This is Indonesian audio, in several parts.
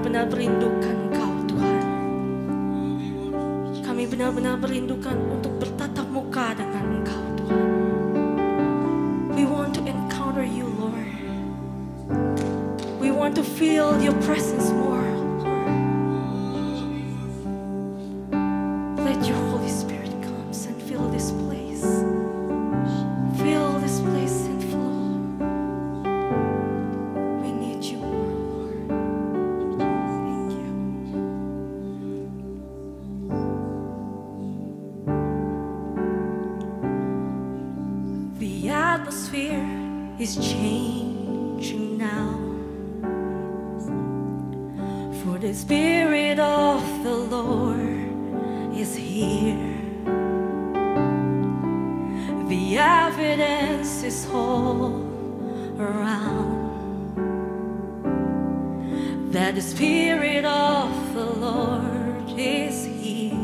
benar-benar merindukan Engkau, Tuhan. Kami benar-benar merindukan untuk bertatap muka dengan Engkau, Tuhan. We want to encounter you, Lord. We want to feel your presence more, Lord. Let your Holy Spirit come and fill this place. Fill this place and flow. We need you more, Lord. Thank you. The atmosphere is changing now, for the Spirit of the Lord is here. The evidence is all around that the Spirit of the Lord is here.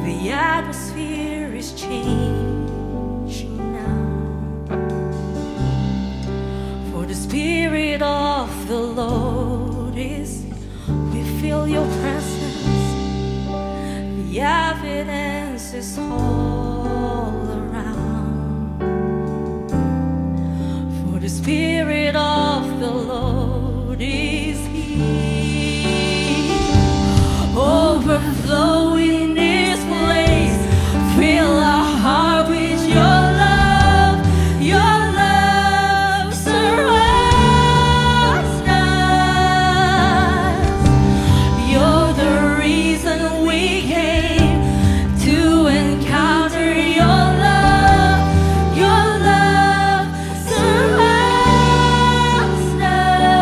The atmosphere is changing now, for the Spirit of the Lord is here. We feel your presence. The evidence is all around, for the Spirit of the Lord is here. Overflow in this place. Fill our heart with your love. Your love surrounds us. You're the reason we came to encounter your love. Your love surrounds us.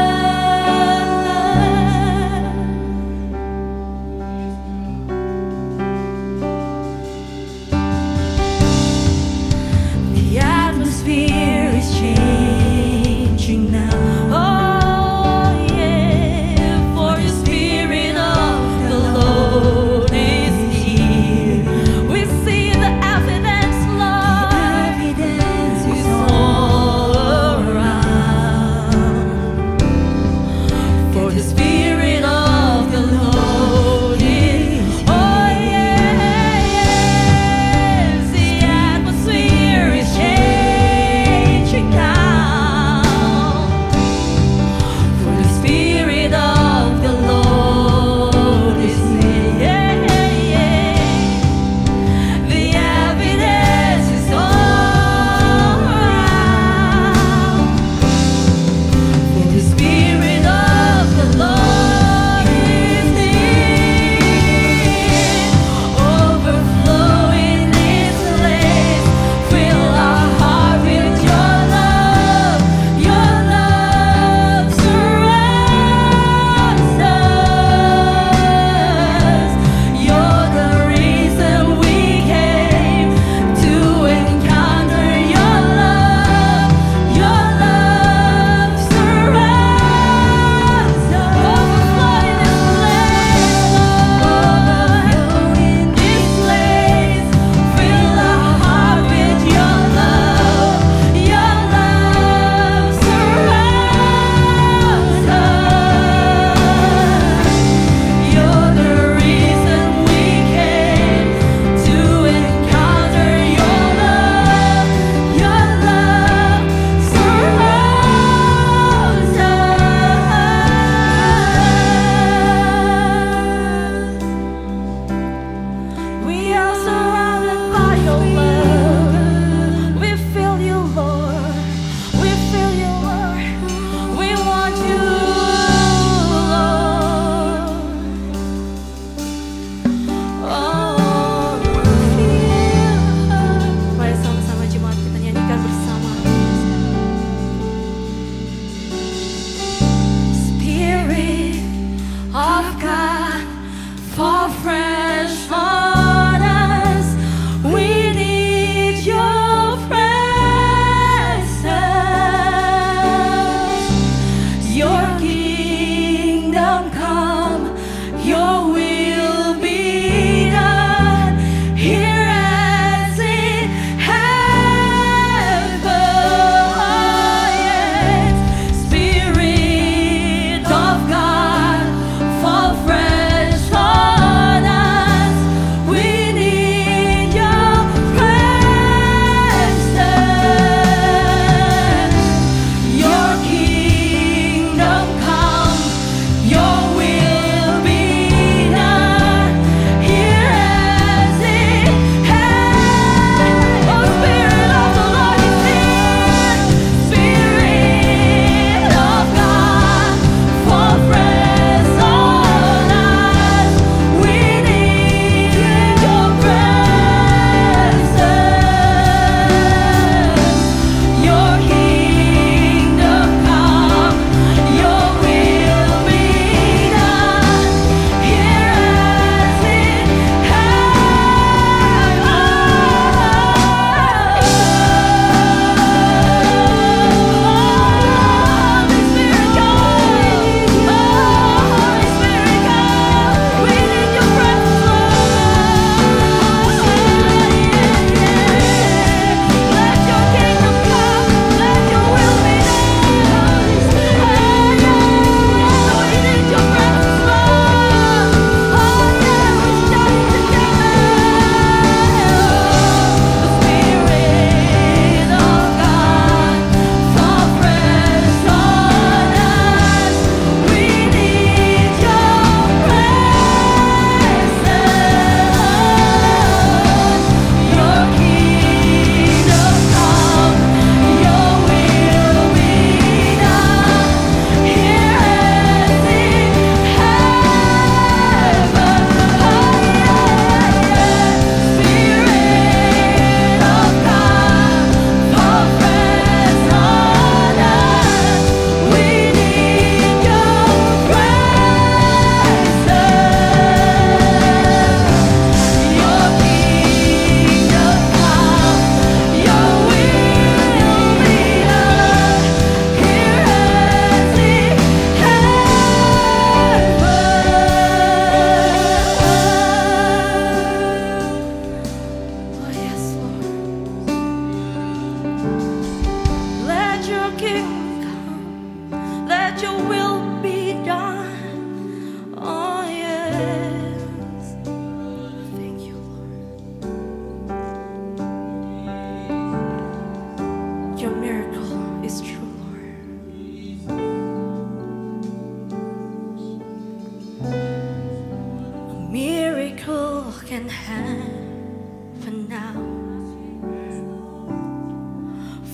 can happen now.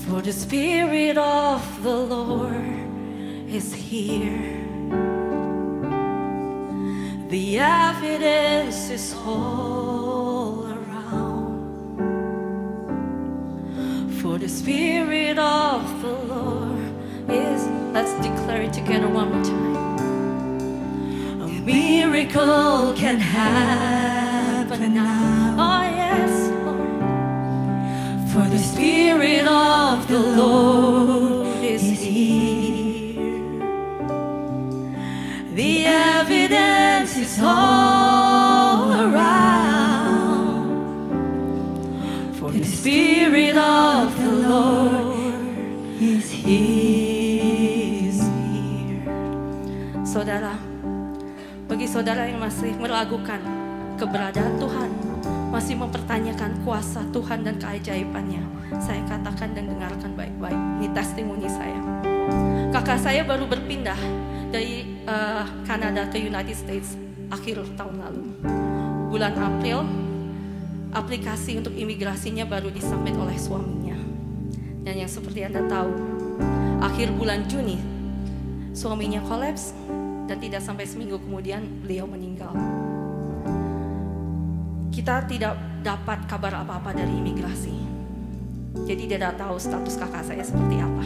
For the Spirit of the Lord is here. The evidence is all around. For the Spirit of the Lord is, let's declare it together one more time. A miracle can happen now. Oh yes, Lord. For the Spirit of the Lord is here. The evidence is all around. For the Spirit of the Lord is here. Saudara, bagi saudara yang masih meragukan keberadaan Tuhan, masih mempertanyakan kuasa Tuhan dan keajaibannya, saya katakan dan dengarkan baik-baik. Ini testimoni saya. Kakak saya baru berpindah dari Kanada ke United States akhir tahun lalu. Bulan April, aplikasi untuk imigrasinya baru disubmit oleh suaminya. Dan yang seperti Anda tahu, akhir bulan Juni, suaminya kolaps dan tidak sampai seminggu kemudian beliau meninggal. Kita tidak dapat kabar apa-apa dari imigrasi. Jadi tidak tahu status kakak saya seperti apa.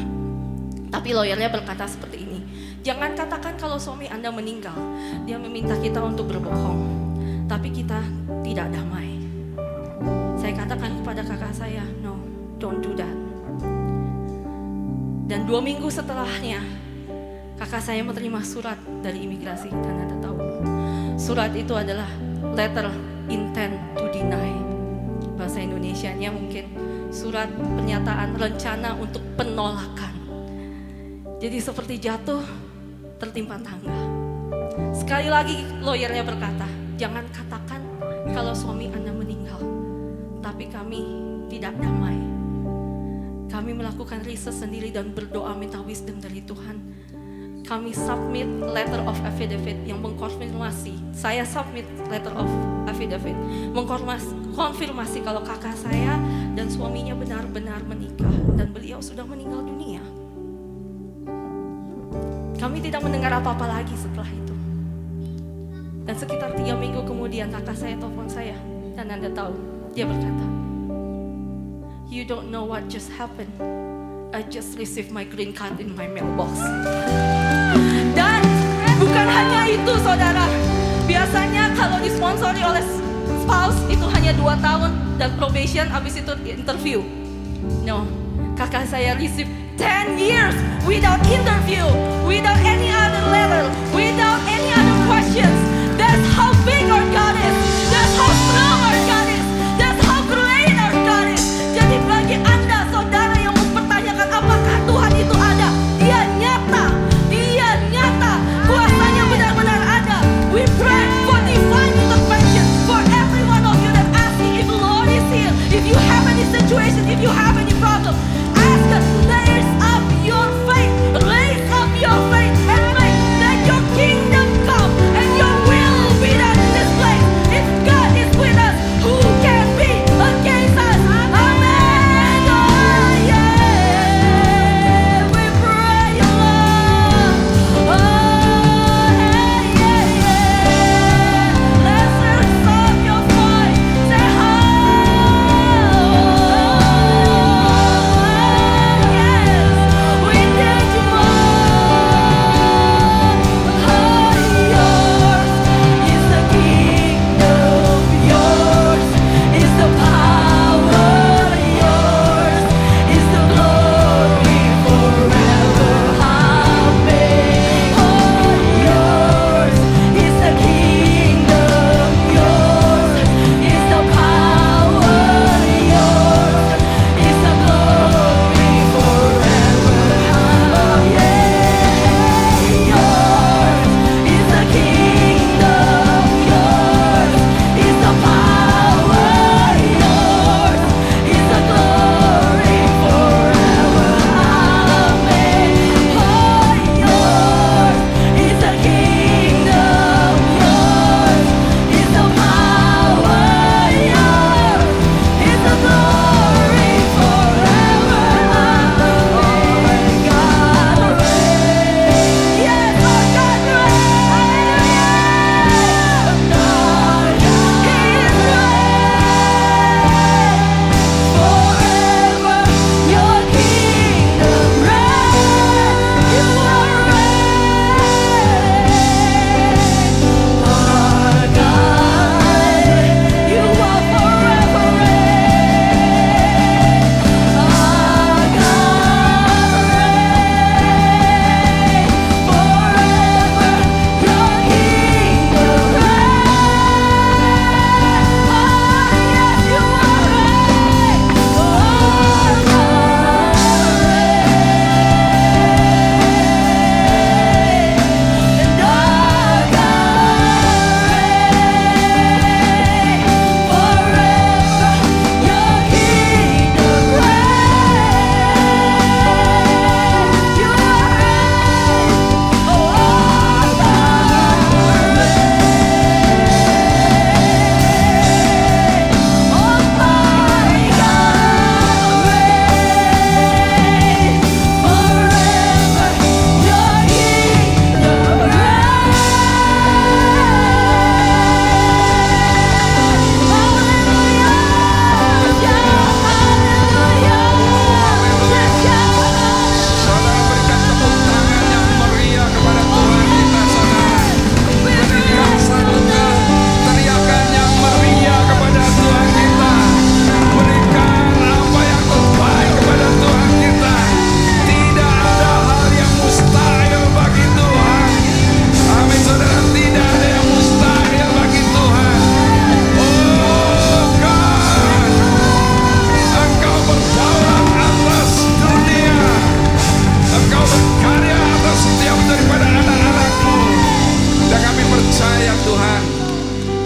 Tapi lawyernya berkata seperti ini, jangan katakan kalau suami Anda meninggal. Dia meminta kita untuk berbohong, tapi kita tidak damai. Saya katakan kepada kakak saya, no, don't do that. Dan 2 minggu setelahnya, kakak saya menerima surat dari imigrasi. Dan Anda tahu, surat itu adalah letter intent to deny. Bahasa Indonesianya mungkin surat pernyataan rencana untuk penolakan. Jadi seperti jatuh tertimpa tangga. Sekali lagi lawyernya berkata, jangan katakan kalau suami Anda meninggal, tapi kami tidak damai. Kami melakukan riset sendiri dan berdoa minta wisdom dari Tuhan. Kami submit letter of affidavit yang mengkonfirmasi. Saya submit letter of affidavit mengkonfirmasi kalau kakak saya dan suaminya benar-benar menikah dan beliau sudah meninggal dunia. Kami tidak mendengar apa-apa lagi setelah itu. Dan sekitar 3 minggu kemudian kakak saya telepon saya. Dan Anda tahu, dia berkata, you don't know what just happened. I just received my green card in my mailbox. Dan bukan hanya itu saudara. Biasanya kalau disponsori oleh spouse itu hanya 2 tahun dan probation, habis itu interview. No, kakak saya receive 10 years without interview, without any other letter, without any other questions. That's how big our God is. That's how strong our God is. That's how great our God is. Jadi bagi Anda saudara yang mempertanyakan apakah Tuhan itu ada, Dia nyata, Dia nyata, kuasanya benar-benar ada. We pray for divine intervention for every one of you that asking if the Lord is here. If you have any situation, if you have any problem, ask God, raise up your faith and make that your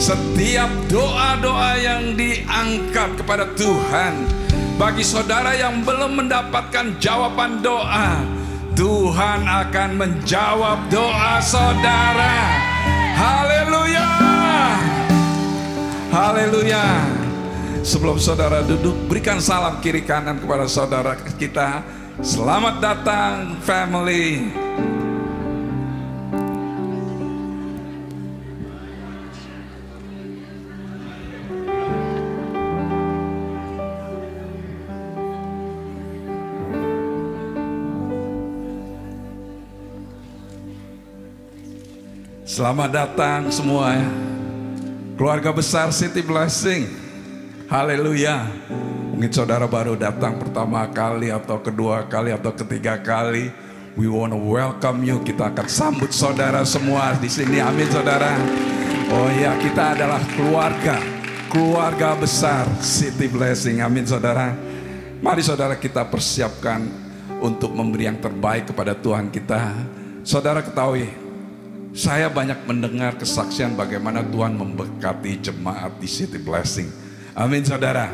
Setiap doa-doa yang diangkat kepada Tuhan, bagi saudara yang belum mendapatkan jawaban doa, Tuhan akan menjawab doa saudara. Haleluya, haleluya. Sebelum saudara duduk, berikan salam kiri kanan kepada saudara kita. Selamat datang family. Selamat datang semua ya, keluarga besar City Blessing. Haleluya. Mungkin saudara baru datang pertama kali atau kedua kali atau ketiga kali. We want to welcome you. Kita akan sambut saudara semua di sini. Amin saudara. Oh ya, kita adalah keluarga besar City Blessing. Amin saudara. Mari saudara kita persiapkan untuk memberi yang terbaik kepada Tuhan kita. Saudara ketahui, saya banyak mendengar kesaksian bagaimana Tuhan memberkati jemaat di City Blessing. Amin saudara.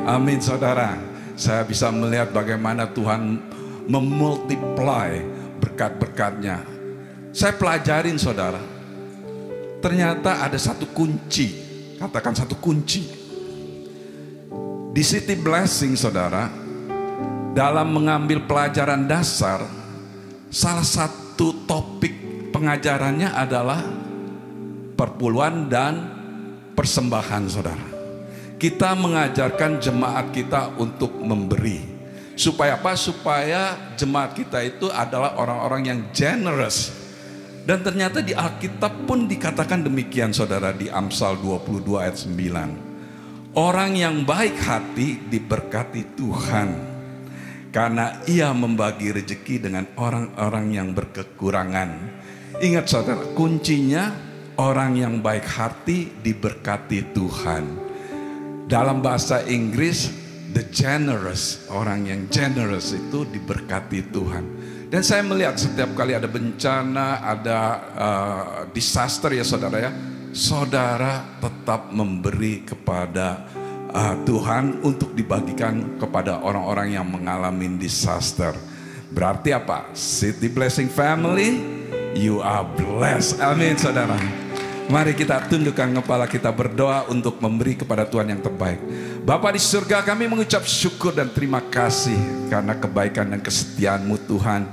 Amin saudara. Saya bisa melihat bagaimana Tuhan memultiply berkat-berkatnya. Saya pelajarin saudara, ternyata ada satu kunci. Katakan satu kunci. Di City Blessing saudara, dalam mengambil pelajaran dasar, salah satu topik pengajarannya adalah perpuluhan dan persembahan saudara. Kita mengajarkan jemaat kita untuk memberi. Supaya apa? Supaya jemaat kita itu adalah orang-orang yang generous. Dan ternyata di Alkitab pun dikatakan demikian saudara, di Amsal 22 ayat 9. Orang yang baik hati diberkati Tuhan, karena ia membagi rezeki dengan orang-orang yang berkekurangan. Ingat saudara, kuncinya orang yang baik hati diberkati Tuhan. Dalam bahasa Inggris, the generous, orang yang generous itu diberkati Tuhan. Dan saya melihat setiap kali ada bencana, ada disaster ya saudara ya, saudara tetap memberi kepada Tuhan untuk dibagikan kepada orang-orang yang mengalami disaster. Berarti apa? City Blessing Family, you are blessed. Amin saudara. Mari kita tundukkan kepala kita, berdoa untuk memberi kepada Tuhan yang terbaik. Bapa di surga, kami mengucap syukur dan terima kasih karena kebaikan dan kesetiaan-Mu Tuhan.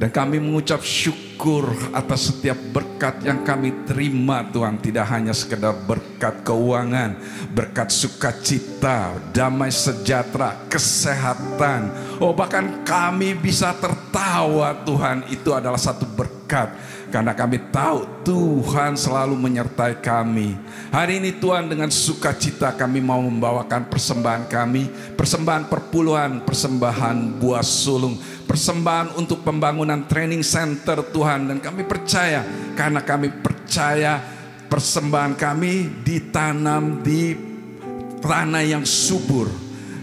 Dan kami mengucap syukur atas setiap berkat yang kami terima Tuhan. Tidak hanya sekedar berkat keuangan, berkat sukacita, damai sejahtera, kesehatan. Oh bahkan kami bisa tertawa Tuhan, itu adalah satu berkat. Karena kami tahu Tuhan selalu menyertai kami. Hari ini Tuhan dengan sukacita kami mau membawakan persembahan kami. Persembahan perpuluhan, persembahan buah sulung, persembahan untuk pembangunan training center Tuhan. Dan kami percaya, karena kami percaya persembahan kami ditanam di tanah yang subur.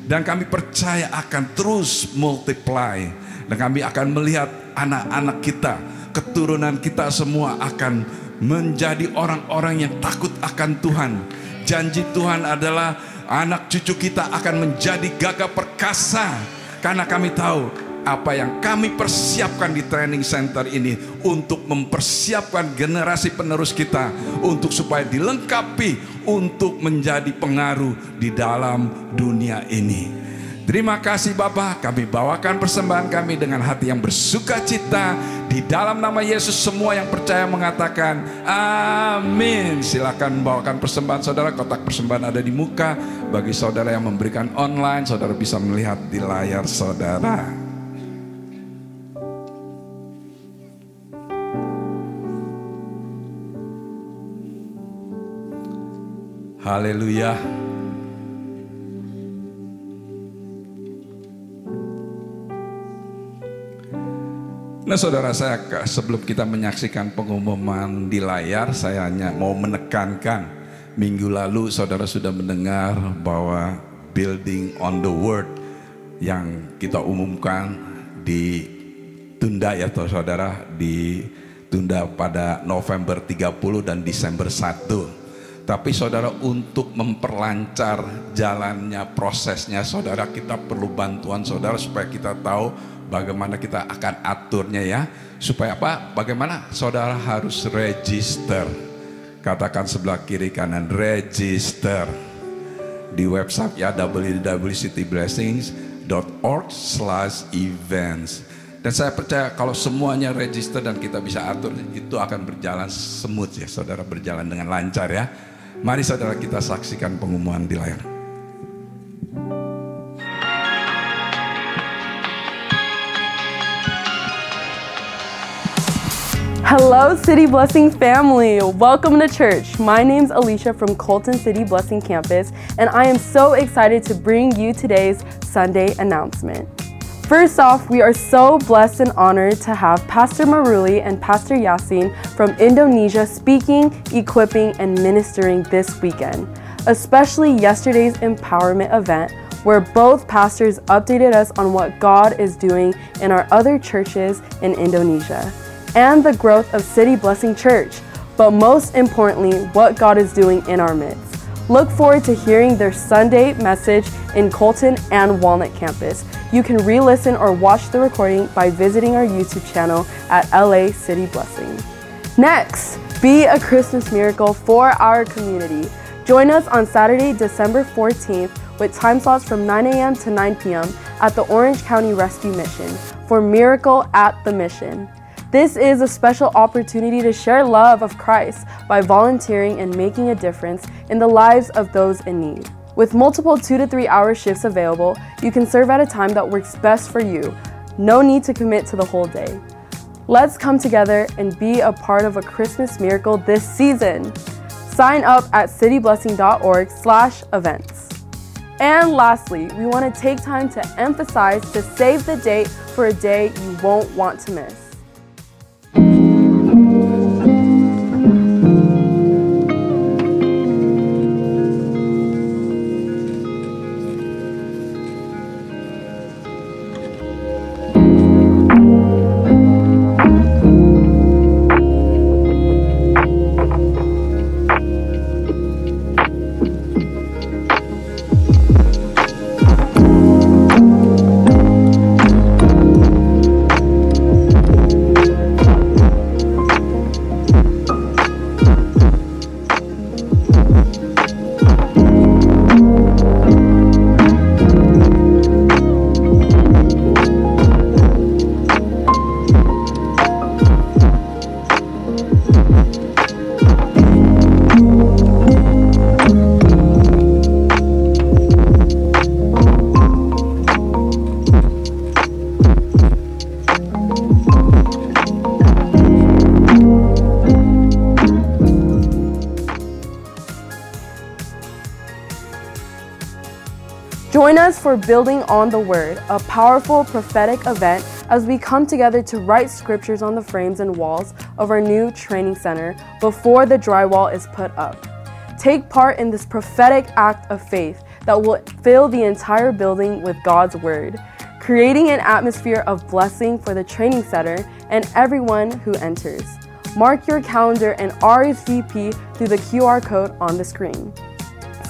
Dan kami percaya akan terus multiply. Dan kami akan melihat anak-anak kita, keturunan kita semua akan menjadi orang-orang yang takut akan Tuhan. Janji Tuhan adalah anak cucu kita akan menjadi gagah perkasa. Karena kami tahu apa yang kami persiapkan di training center ini untuk mempersiapkan generasi penerus kita untuk supaya dilengkapi untuk menjadi pengaruh di dalam dunia ini. Terima kasih Bapa, kami bawakan persembahan kami dengan hati yang bersuka cita. Di dalam nama Yesus semua yang percaya mengatakan amin. Silakan bawakan persembahan saudara, kotak persembahan ada di muka. Bagi saudara yang memberikan online, saudara bisa melihat di layar saudara. Haleluya. Nah saudara, saya sebelum kita menyaksikan pengumuman di layar, saya hanya mau menekankan, minggu lalu saudara sudah mendengar bahwa Building on the Word yang kita umumkan ditunda ya saudara, ditunda pada November 30 dan Desember 1. Tapi saudara, untuk memperlancar jalannya prosesnya, saudara, kita perlu bantuan saudara supaya kita tahu bagaimana kita akan aturnya ya. Supaya apa? Bagaimana? Saudara harus register. Katakan sebelah kiri kanan, register. Di website ya, www.cityblessings.org/events. Dan saya percaya kalau semuanya register dan kita bisa atur, itu akan berjalan smooth ya saudara, berjalan dengan lancar ya. Mari saudara kita saksikan pengumuman di layar. Hello City Blessing family, welcome to church. My name's Alicia from Colton City Blessing Campus, and I am so excited to bring you today's Sunday announcement. First off, we are so blessed and honored to have Pastor Maruli and Pastor Yasin from Indonesia speaking, equipping, and ministering this weekend, especially yesterday's empowerment event where both pastors updated us on what God is doing in our other churches in Indonesia and the growth of City Blessing Church, but most importantly, what God is doing in our midst. Look forward to hearing their Sunday message in Colton and Walnut campus. You can re-listen or watch the recording by visiting our YouTube channel at LA City Blessing. Next, be a Christmas miracle for our community. Join us on Saturday, December 14th with time slots from 9 a.m. to 9 p.m. at the Orange County Rescue Mission for Miracle at the Mission. This is a special opportunity to share love of Christ by volunteering and making a difference in the lives of those in need. With multiple 2 to 3 hour shifts available, you can serve at a time that works best for you. No need to commit to the whole day. Let's come together and be a part of a Christmas miracle this season. Sign up at cityblessing.org/events. And lastly, we want to take time to emphasize to save the date for a day you won't want to miss. Join us for Building on the Word, a powerful prophetic event as we come together to write scriptures on the frames and walls of our new training center before the drywall is put up. Take part in this prophetic act of faith that will fill the entire building with God's Word, creating an atmosphere of blessing for the training center and everyone who enters. Mark your calendar and RSVP through the QR code on the screen.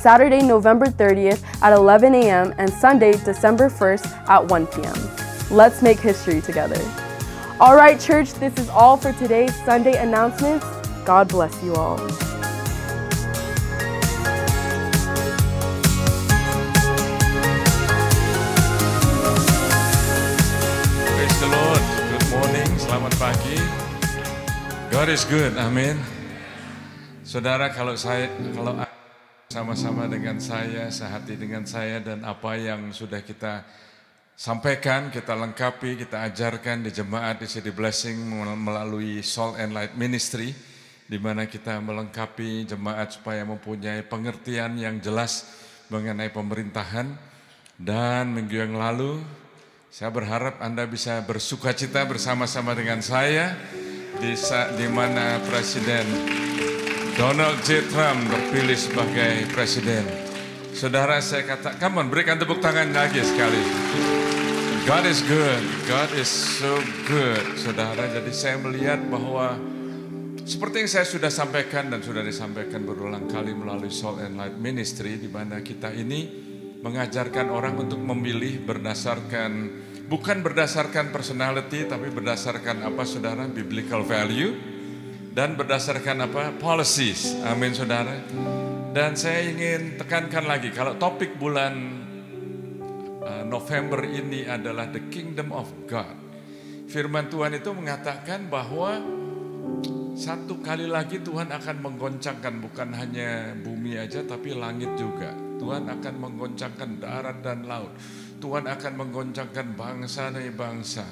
Saturday, November 30th at 11 a.m. and Sunday, December 1st at 1 p.m. Let's make history together. All right, church, this is all for today's Sunday announcements. God bless you all. Praise the Lord. Good morning, selamat pagi. God is good, amin. Saudara, kalau sama-sama dengan saya, sehati dengan saya, dan apa yang sudah kita sampaikan, kita lengkapi, kita ajarkan di jemaat di City Blessing melalui Salt and Light Ministry, di mana kita melengkapi jemaat supaya mempunyai pengertian yang jelas mengenai pemerintahan. Dan minggu yang lalu, saya berharap Anda bisa bersukacita bersama-sama dengan saya di mana Presiden Donald J. Trump terpilih sebagai presiden. Saudara, saya kata, come on, berikan tepuk tangan lagi sekali. God is good, God is so good. Saudara, jadi saya melihat bahwa Seperti yang saya sudah sampaikan dan sudah disampaikan berulang kali melalui Salt and Light Ministry, di mana kita ini mengajarkan orang untuk memilih berdasarkan, bukan berdasarkan personality, tapi berdasarkan apa saudara? Biblical value, dan berdasarkan apa? Policies. Amin saudara. Dan saya ingin tekankan lagi, kalau topik bulan November ini adalah The Kingdom of God. Firman Tuhan itu mengatakan bahwa satu kali lagi Tuhan akan menggoncangkan bukan hanya bumi aja tapi langit juga. Tuhan akan menggoncangkan darat dan laut. Tuhan akan menggoncangkan bangsa demi bangsa.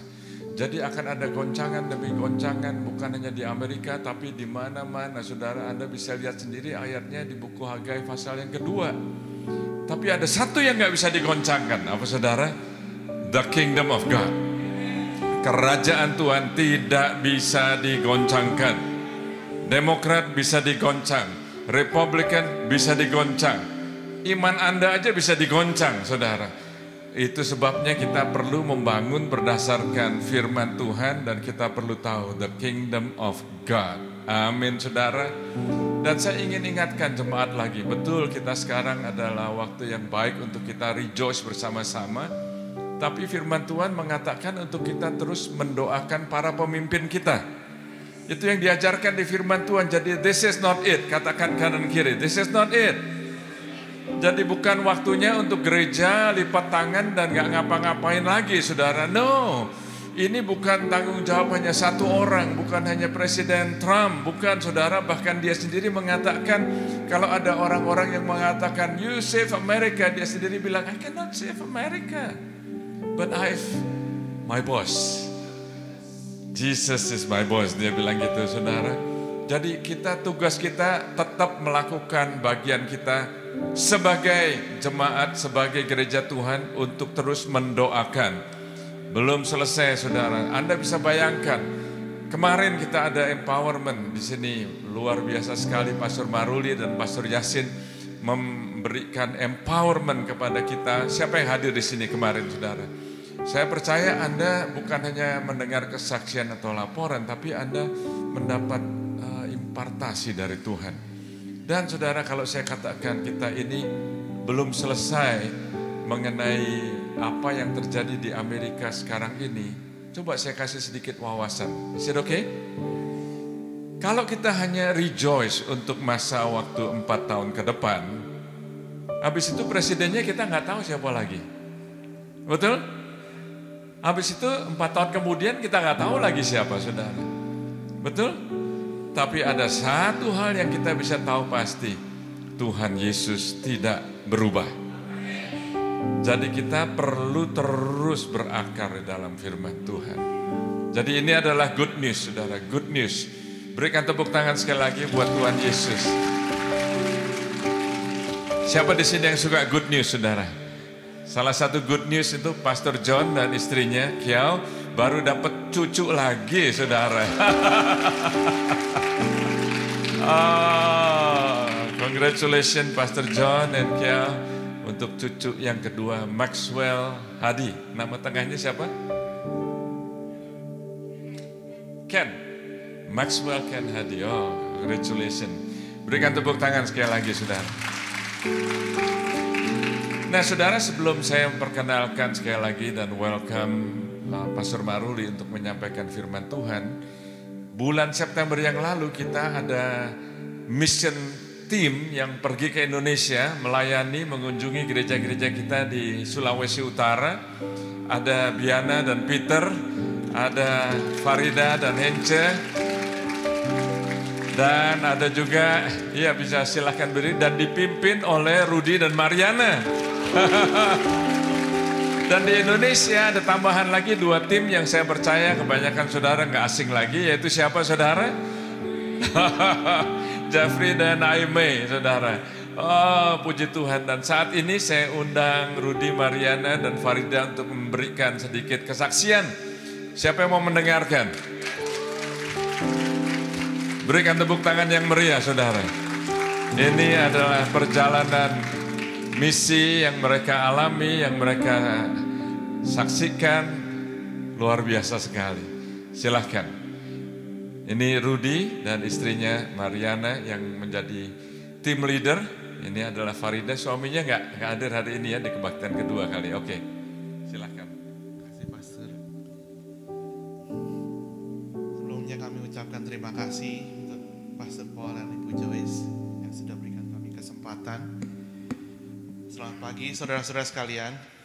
Jadi akan ada goncangan demi goncangan bukan hanya di Amerika tapi di mana-mana. Saudara, Anda bisa lihat sendiri ayatnya di buku Hagai pasal yang kedua. Tapi ada satu yang gak bisa digoncangkan. Apa saudara? The Kingdom of God. Kerajaan Tuhan tidak bisa digoncangkan. Demokrat bisa digoncang, Republikan bisa digoncang, iman Anda aja bisa digoncang, saudara. Itu sebabnya kita perlu membangun berdasarkan firman Tuhan dan kita perlu tahu the kingdom of God. Amin, saudara. Dan saya ingin ingatkan jemaat lagi, betul kita sekarang adalah waktu yang baik untuk kita rejoice bersama-sama. Tapi firman Tuhan mengatakan untuk kita terus mendoakan para pemimpin kita. Itu yang diajarkan di firman Tuhan. Jadi this is not it. Katakan kanan kiri, this is not it. Jadi bukan waktunya untuk gereja lipat tangan dan gak ngapa-ngapain lagi, saudara. No, ini bukan tanggung jawab hanya satu orang. Bukan hanya Presiden Trump. Bukan, saudara. Bahkan dia sendiri mengatakan, kalau ada orang-orang yang mengatakan you save America, dia sendiri bilang I cannot save America, but I've my boss. Jesus is my boss, dia bilang gitu, saudara. Jadi tugas kita tetap melakukan bagian kita sebagai jemaat, sebagai gereja Tuhan untuk terus mendoakan. Belum selesai, saudara. Anda bisa bayangkan, kemarin kita ada empowerment di sini, luar biasa sekali. Pastor Maruli dan Pastor Yasin memberikan empowerment kepada kita. Siapa yang hadir di sini kemarin, saudara? Saya percaya Anda bukan hanya mendengar kesaksian atau laporan, tapi Anda mendapat impartasi dari Tuhan. Dan saudara, kalau saya katakan kita ini belum selesai mengenai apa yang terjadi di Amerika sekarang ini, coba saya kasih sedikit wawasan. Is it okay? Kalau kita hanya rejoice untuk masa waktu 4 tahun ke depan, habis itu presidennya kita nggak tahu siapa lagi. Betul? Habis itu 4 tahun kemudian kita nggak tahu lagi siapa, saudara. Betul? Tapi ada satu hal yang kita bisa tahu pasti. Tuhan Yesus tidak berubah. Jadi kita perlu terus berakar di dalam firman Tuhan. Jadi ini adalah good news, saudara. Good news. Berikan tepuk tangan sekali lagi buat Tuhan Yesus. Siapa di sini yang suka good news, saudara? Salah satu good news itu Pastor John dan istrinya Kiao baru dapat cucu lagi, saudara. Congratulations Pastor John dan Kiao untuk cucu yang kedua, Maxwell Hadi. Nama tengahnya siapa? Ken. Maxwell Ken Hadi. Oh, congratulations. Berikan tepuk tangan sekali lagi, saudara. Nah, saudara, sebelum saya memperkenalkan sekali lagi dan welcome Pastor Maruli untuk menyampaikan firman Tuhan, bulan September yang lalu kita ada mission team yang pergi ke Indonesia melayani, mengunjungi gereja-gereja kita di Sulawesi Utara. Ada Biana dan Peter, ada Farida dan Hence, dan ada juga, ya bisa silahkan berdiri, dan dipimpin oleh Rudy dan Mariana. Dan di Indonesia ada tambahan lagi 2 tim yang saya percaya kebanyakan saudara nggak asing lagi, yaitu siapa, saudara? Jeffrey dan Aimee, saudara. Oh, puji Tuhan. Dan saat ini saya undang Rudy, Mariana, dan Farida untuk memberikan sedikit kesaksian. Siapa yang mau mendengarkan? Berikan tepuk tangan yang meriah, saudara. Ini adalah perjalanan misi yang mereka alami, yang mereka saksikan, luar biasa sekali. Silahkan. Ini Rudy dan istrinya Mariana yang menjadi tim leader. Ini adalah Farida, suaminya nggak hadir hari ini ya di kebaktian kedua kali. Oke, silahkan. Terima kasih Pastor. Sebelumnya kami ucapkan terima kasih untuk Pastor Paul dan Ibu Joyce yang sudah berikan kami kesempatan. Selamat pagi saudara-saudara sekalian.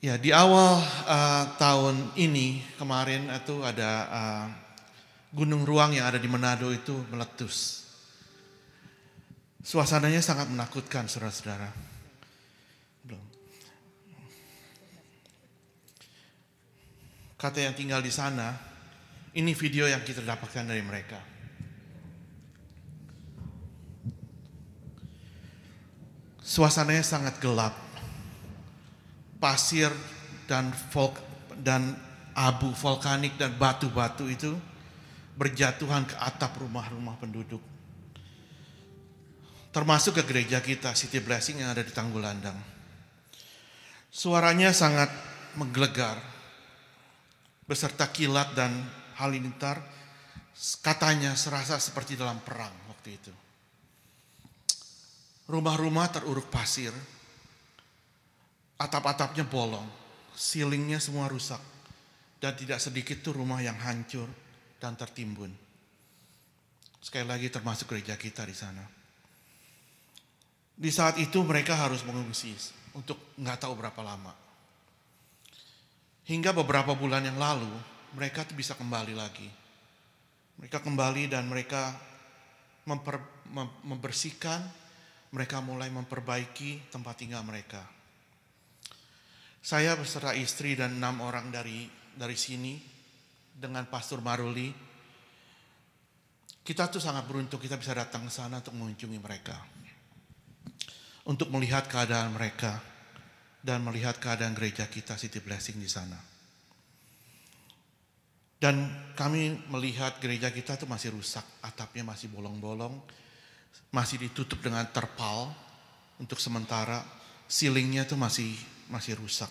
Ya, di awal tahun ini kemarin itu ada gunung ruang yang ada di Manado itu meletus. Suasananya sangat menakutkan, saudara-saudara. Belum. Kata yang tinggal di sana, ini video yang kita dapatkan dari mereka. Suasananya sangat gelap. Pasir dan abu vulkanik dan batu-batu itu berjatuhan ke atap rumah-rumah penduduk. Termasuk ke gereja kita, City Blessing yang ada di Tanggulandang. Suaranya sangat menggelegar, beserta kilat dan halilintar, katanya serasa seperti dalam perang waktu itu. Rumah-rumah teruruk pasir, atap-atapnya bolong, ceilingnya semua rusak, dan tidak sedikit tuh rumah yang hancur dan tertimbun. Sekali lagi termasuk gereja kita di sana. Di saat itu mereka harus mengungsi untuk nggak tahu berapa lama. Hingga beberapa bulan yang lalu mereka tuh bisa kembali lagi. Mereka kembali dan mereka membersihkan, mereka mulai memperbaiki tempat tinggal mereka. Saya beserta istri dan 6 orang dari sini dengan Pastor Maruli. Kita tuh sangat beruntung kita bisa datang ke sana untuk mengunjungi mereka. Untuk melihat keadaan mereka dan melihat keadaan gereja kita City Blessing di sana. Dan kami melihat gereja kita tuh masih rusak, atapnya masih bolong-bolong, masih ditutup dengan terpal untuk sementara, ceilingnya tuh masih rusak.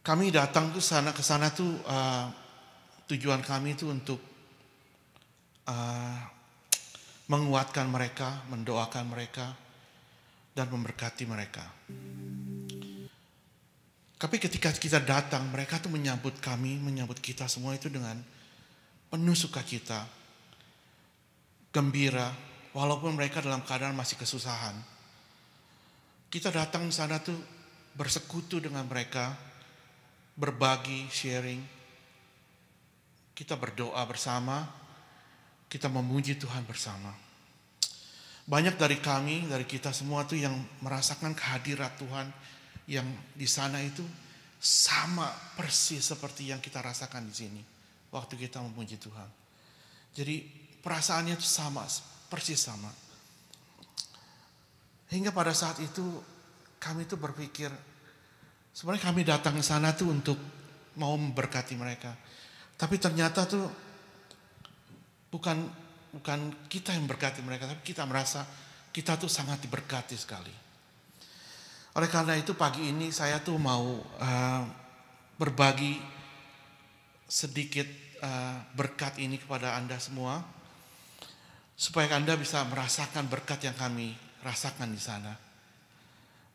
Kami datang ke sana tuh tujuan kami tuh untuk menguatkan mereka, mendoakan mereka, dan memberkati mereka. Tapi ketika kita datang, mereka tuh menyambut kami, menyambut kita semua itu dengan penuh sukacita, gembira, walaupun mereka dalam keadaan masih kesusahan. Kita datang di sana tuh bersekutu dengan mereka, berbagi, sharing. Kita berdoa bersama, kita memuji Tuhan bersama. Banyak dari kami, dari kita semua tuh yang merasakan kehadirat Tuhan yang di sana itu sama persis seperti yang kita rasakan di sini waktu kita memuji Tuhan. Jadi perasaannya itu sama, persis sama. Hingga pada saat itu kami tuh berpikir, sebenarnya kami datang ke sana tuh untuk mau memberkati mereka. Tapi ternyata tuh bukan kita yang berkati mereka, tapi kita merasa kita tuh sangat diberkati sekali. Oleh karena itu pagi ini saya tuh mau berbagi sedikit berkat ini kepada Anda semua, supaya Anda bisa merasakan berkat yang kami rasakan di sana.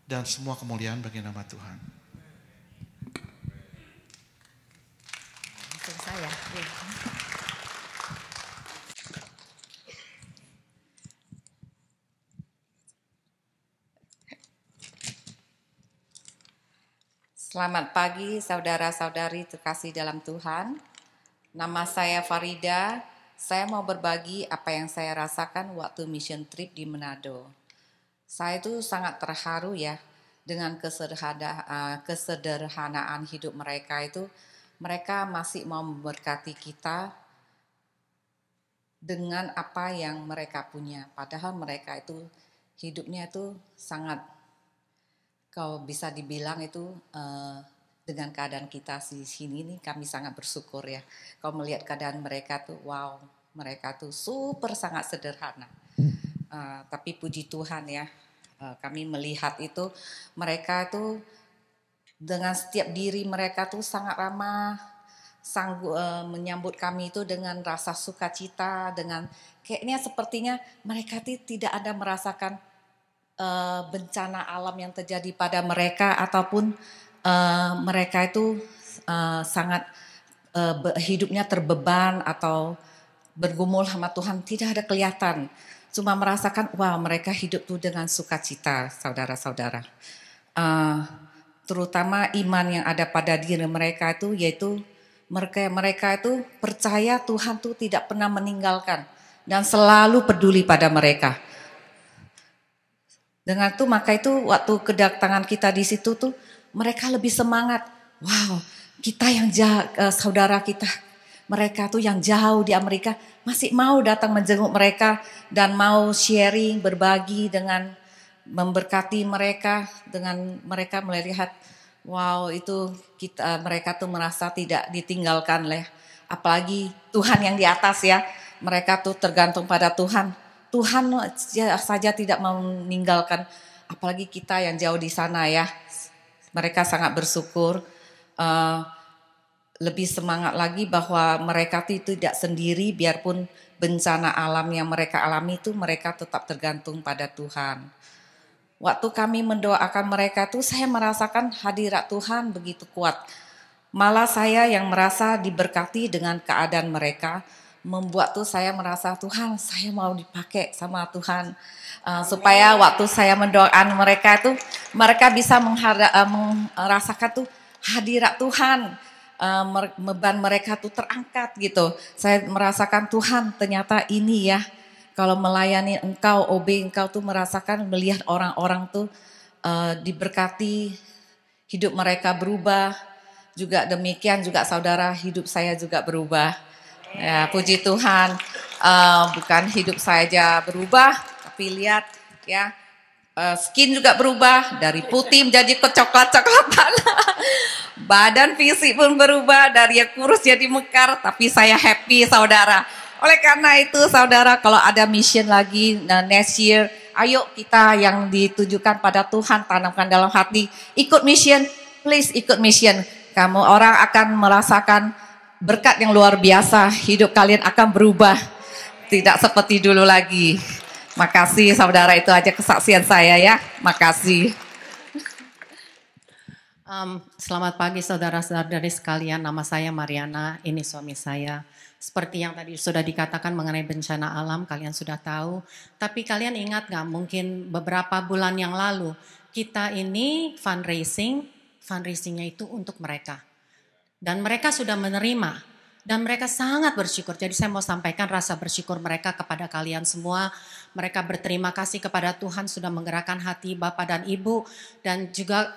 Dan semua kemuliaan bagi nama Tuhan. Saya. Selamat pagi saudara-saudari terkasih dalam Tuhan. Nama saya Farida. Saya mau berbagi apa yang saya rasakan waktu mission trip di Manado. Saya itu sangat terharu ya dengan kesederhanaan hidup mereka itu. Mereka masih mau memberkati kita dengan apa yang mereka punya. Padahal mereka itu hidupnya itu sangat, kalau bisa dibilang itu dengan keadaan kita di sini nih kami sangat bersyukur ya. Kalau melihat keadaan mereka tuh wow, mereka tuh super sangat sederhana. Tapi puji Tuhan ya, kami melihat itu mereka tuh dengan setiap diri mereka tuh sangat ramah, sanggup menyambut kami itu dengan rasa sukacita, dengan kayaknya sepertinya mereka tidak ada merasakan bencana alam yang terjadi pada mereka, ataupun mereka itu sangat hidupnya terbeban atau bergumul sama Tuhan, tidak ada kelihatan. Cuma merasakan, wah mereka hidup tuh dengan sukacita, saudara-saudara. Terutama iman yang ada pada diri mereka itu, yaitu mereka itu percaya Tuhan tuh tidak pernah meninggalkan dan selalu peduli pada mereka. Dengan itu maka itu waktu kedatangan kita di situ tuh mereka lebih semangat. Wow, kita yang saudara kita, mereka tuh yang jauh di Amerika masih mau datang menjenguk mereka dan mau sharing, berbagi dengan memberkati mereka, dengan mereka melihat wow itu mereka tuh merasa tidak ditinggalkan apalagi Tuhan yang di atas ya. Mereka tuh tergantung pada Tuhan. Tuhan saja tidak mau meninggalkan, apalagi kita yang jauh di sana ya. Mereka sangat bersyukur. Lebih semangat lagi bahwa mereka itu tidak sendiri, biarpun bencana alam yang mereka alami itu mereka tetap tergantung pada Tuhan. Waktu kami mendoakan mereka tuh saya merasakan hadirat Tuhan begitu kuat. Malah saya yang merasa diberkati dengan keadaan mereka, membuat tuh saya merasa Tuhan saya mau dipakai sama Tuhan. Supaya waktu saya mendoakan mereka itu mereka bisa merasakan tuh hadirat Tuhan. Beban mereka tuh terangkat gitu. Saya merasakan Tuhan ternyata ini ya. Kalau melayani engkau, OB engkau tuh merasakan melihat orang-orang tuh diberkati, hidup mereka berubah. Juga demikian juga saudara, hidup saya juga berubah. Ya, puji Tuhan, bukan hidup saya aja berubah, tapi lihat ya, skin juga berubah dari putih menjadi kecoklat-coklatan. Badan fisik pun berubah dari yang kurus jadi mekar, tapi saya happy saudara. Oleh karena itu saudara, kalau ada mission lagi next year, ayo kita yang ditujukan pada Tuhan tanamkan dalam hati, ikut mission, please ikut mission. Kamu orang akan merasakan berkat yang luar biasa, hidup kalian akan berubah, tidak seperti dulu lagi. Makasih saudara, itu aja kesaksian saya ya, makasih. Selamat pagi saudara-saudari sekalian, nama saya Mariana, ini suami saya. Seperti yang tadi sudah dikatakan mengenai bencana alam, kalian sudah tahu. Tapi kalian ingat gak, mungkin beberapa bulan yang lalu, kita ini fundraisingnya itu untuk mereka. Dan mereka sudah menerima. Dan mereka sangat bersyukur. Jadi saya mau sampaikan rasa bersyukur mereka kepada kalian semua. Mereka berterima kasih kepada Tuhan sudah menggerakkan hati Bapak dan Ibu. Dan juga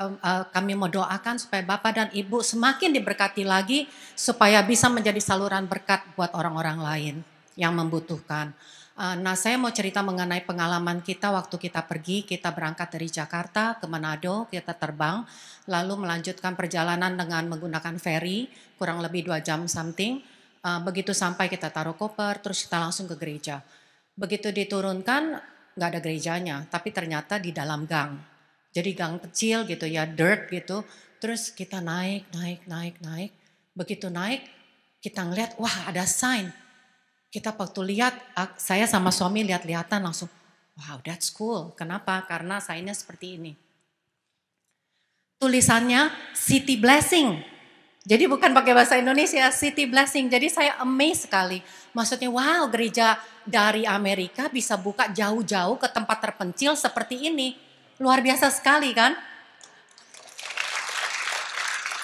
kami mau doakan supaya Bapak dan Ibu semakin diberkati lagi. Supaya bisa menjadi saluran berkat buat orang-orang lain yang membutuhkan. Nah saya mau cerita mengenai pengalaman kita waktu kita pergi. Kita berangkat dari Jakarta ke Manado, kita terbang. Lalu melanjutkan perjalanan dengan menggunakan ferry. Kurang lebih 2 jam something. Begitu sampai kita taruh koper, terus kita langsung ke gereja. Begitu diturunkan, gak ada gerejanya, tapi ternyata di dalam gang. Jadi gang kecil gitu ya, dirt gitu. Terus kita naik. Begitu naik, kita ngeliat, wah ada sign. Kita waktu lihat, saya sama suami lihat-lihatan langsung, wow that's cool. Kenapa? Karena signnya seperti ini. Tulisannya City Blessing. Jadi bukan pakai bahasa Indonesia, City Blessing. Jadi saya amazed sekali. Maksudnya wow, gereja dari Amerika bisa buka jauh-jauh ke tempat terpencil seperti ini. Luar biasa sekali kan?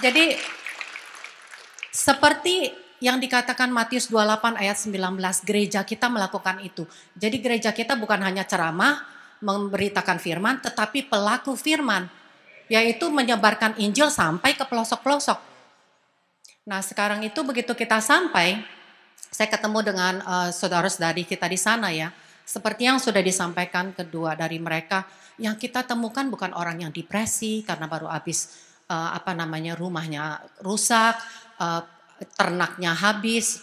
Jadi seperti yang dikatakan Matius 28 ayat 19, gereja kita melakukan itu. Jadi gereja kita bukan hanya ceramah, memberitakan firman, tetapi pelaku firman. Yaitu menyebarkan Injil sampai ke pelosok-pelosok. Nah sekarang itu begitu kita sampai, saya ketemu dengan saudara-saudari kita di sana ya. Seperti yang sudah disampaikan kedua dari mereka, yang kita temukan bukan orang yang depresi karena baru habis rumahnya rusak, ternaknya habis,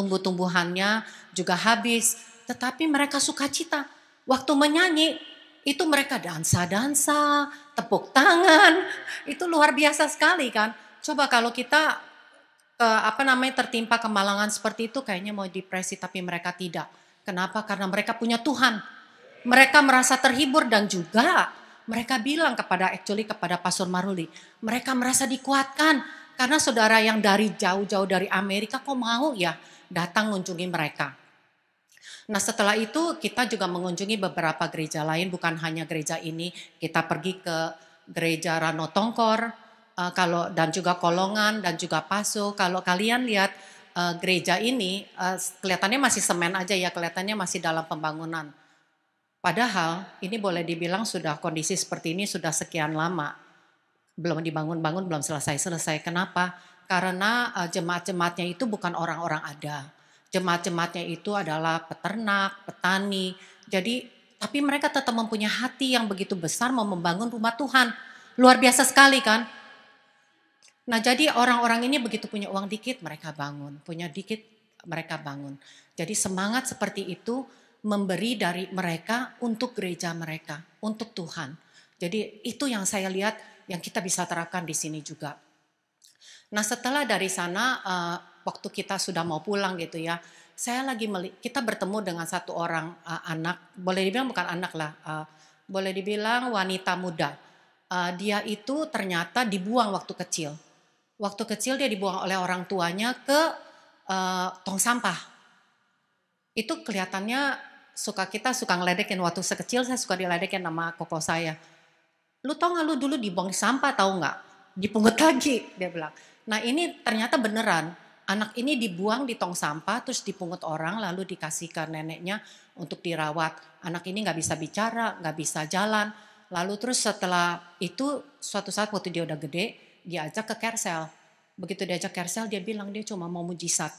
tumbuh-tumbuhannya juga habis. Tetapi mereka sukacita. Waktu menyanyi, itu mereka dansa-dansa, tepuk tangan, itu luar biasa sekali kan. Coba kalau kita tertimpa kemalangan seperti itu, kayaknya mau depresi, tapi mereka tidak. Kenapa? Karena mereka punya Tuhan. Mereka merasa terhibur dan juga mereka bilang kepada Pastor Maruli, mereka merasa dikuatkan karena saudara yang dari jauh-jauh dari Amerika kok mau ya datang mengunjungi mereka. Nah setelah itu kita juga mengunjungi beberapa gereja lain, bukan hanya gereja ini. Kita pergi ke gereja Rano Tongkor, dan juga Kolongan dan juga Paso. Kalau kalian lihat gereja ini kelihatannya masih semen aja ya, kelihatannya masih dalam pembangunan. Padahal ini boleh dibilang sudah kondisi seperti ini sudah sekian lama. Belum dibangun-bangun, belum selesai-selesai. Kenapa? Karena jemaat-jemaatnya itu bukan orang-orang ada. Jemaat-jemaatnya itu adalah peternak, petani. Jadi, tapi mereka tetap mempunyai hati yang begitu besar mau membangun rumah Tuhan. Luar biasa sekali kan? Nah jadi orang-orang ini begitu punya uang dikit mereka bangun. Punya dikit mereka bangun. Jadi semangat seperti itu memberi dari mereka untuk gereja mereka. Untuk Tuhan. Jadi itu yang saya lihat yang kita bisa terapkan di sini juga. Nah setelah dari sana waktu kita sudah mau pulang gitu ya, kita bertemu dengan satu orang anak, boleh dibilang bukan anak lah, boleh dibilang wanita muda. Dia itu ternyata dibuang waktu kecil. Waktu kecil dia dibuang oleh orang tuanya ke tong sampah. Itu kelihatannya kita suka ngeledekin, waktu sekecil saya suka diledekin sama koko saya. Lu tau gak lu dulu dibuang sampah tahu nggak? Dipungut lagi dia bilang. Nah ini ternyata beneran. Anak ini dibuang di tong sampah, terus dipungut orang, lalu dikasih ke neneknya untuk dirawat. Anak ini nggak bisa bicara, nggak bisa jalan. Lalu terus setelah itu, suatu saat waktu dia udah gede, dia ajak ke Kersel. Begitu diajak Kersel, dia bilang dia cuma mau mujizat.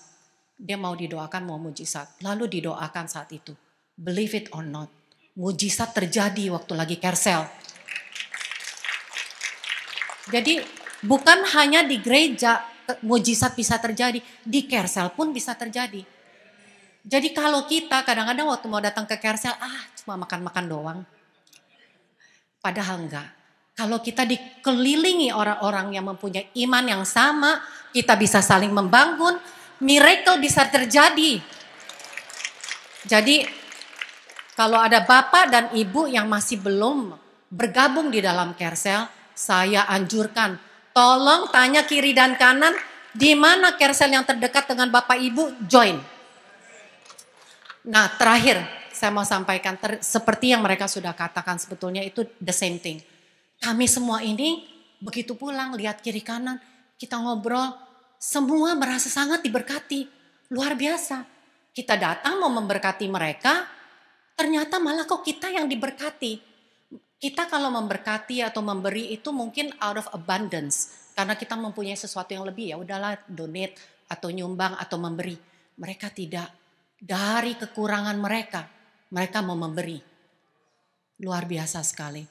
Dia mau didoakan, mau mujizat. Lalu didoakan saat itu. Believe it or not, mujizat terjadi waktu lagi Kersel. Jadi bukan hanya di gereja mujizat bisa terjadi, di Kersel pun bisa terjadi. Jadi kalau kita kadang-kadang waktu mau datang ke Kersel, cuma makan-makan doang. Padahal enggak. Kalau kita dikelilingi orang-orang yang mempunyai iman yang sama, kita bisa saling membangun, miracle bisa terjadi. Jadi kalau ada bapak dan ibu yang masih belum bergabung di dalam Kersel, saya anjurkan, tolong tanya kiri dan kanan, di mana Kersel yang terdekat dengan Bapak Ibu, join. Nah terakhir, saya mau sampaikan, seperti yang mereka sudah katakan sebetulnya itu the same thing. Kami semua ini begitu pulang, lihat kiri kanan, kita ngobrol, semua merasa sangat diberkati. Luar biasa. Kita datang mau memberkati mereka, ternyata malah kok kita yang diberkati. Kita kalau memberkati atau memberi itu mungkin out of abundance. Karena kita mempunyai sesuatu yang lebih, ya udahlah donate atau nyumbang atau memberi. Mereka tidak. Dari kekurangan mereka mau memberi. Luar biasa sekali.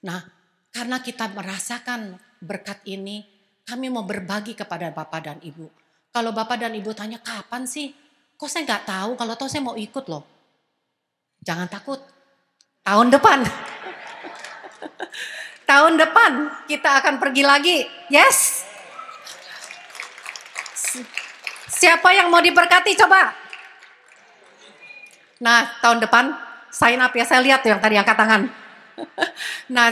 Nah, karena kita merasakan berkat ini, kami mau berbagi kepada Bapak dan Ibu. Kalau Bapak dan Ibu tanya, kapan sih? Kok saya nggak tahu, kalau tahu saya mau ikut loh. Jangan takut, tahun depan. Tahun depan kita akan pergi lagi. Yes. Siapa yang mau diberkati coba? Nah tahun depan sign up ya, saya lihat tuh yang tadi angkat tangan. Nah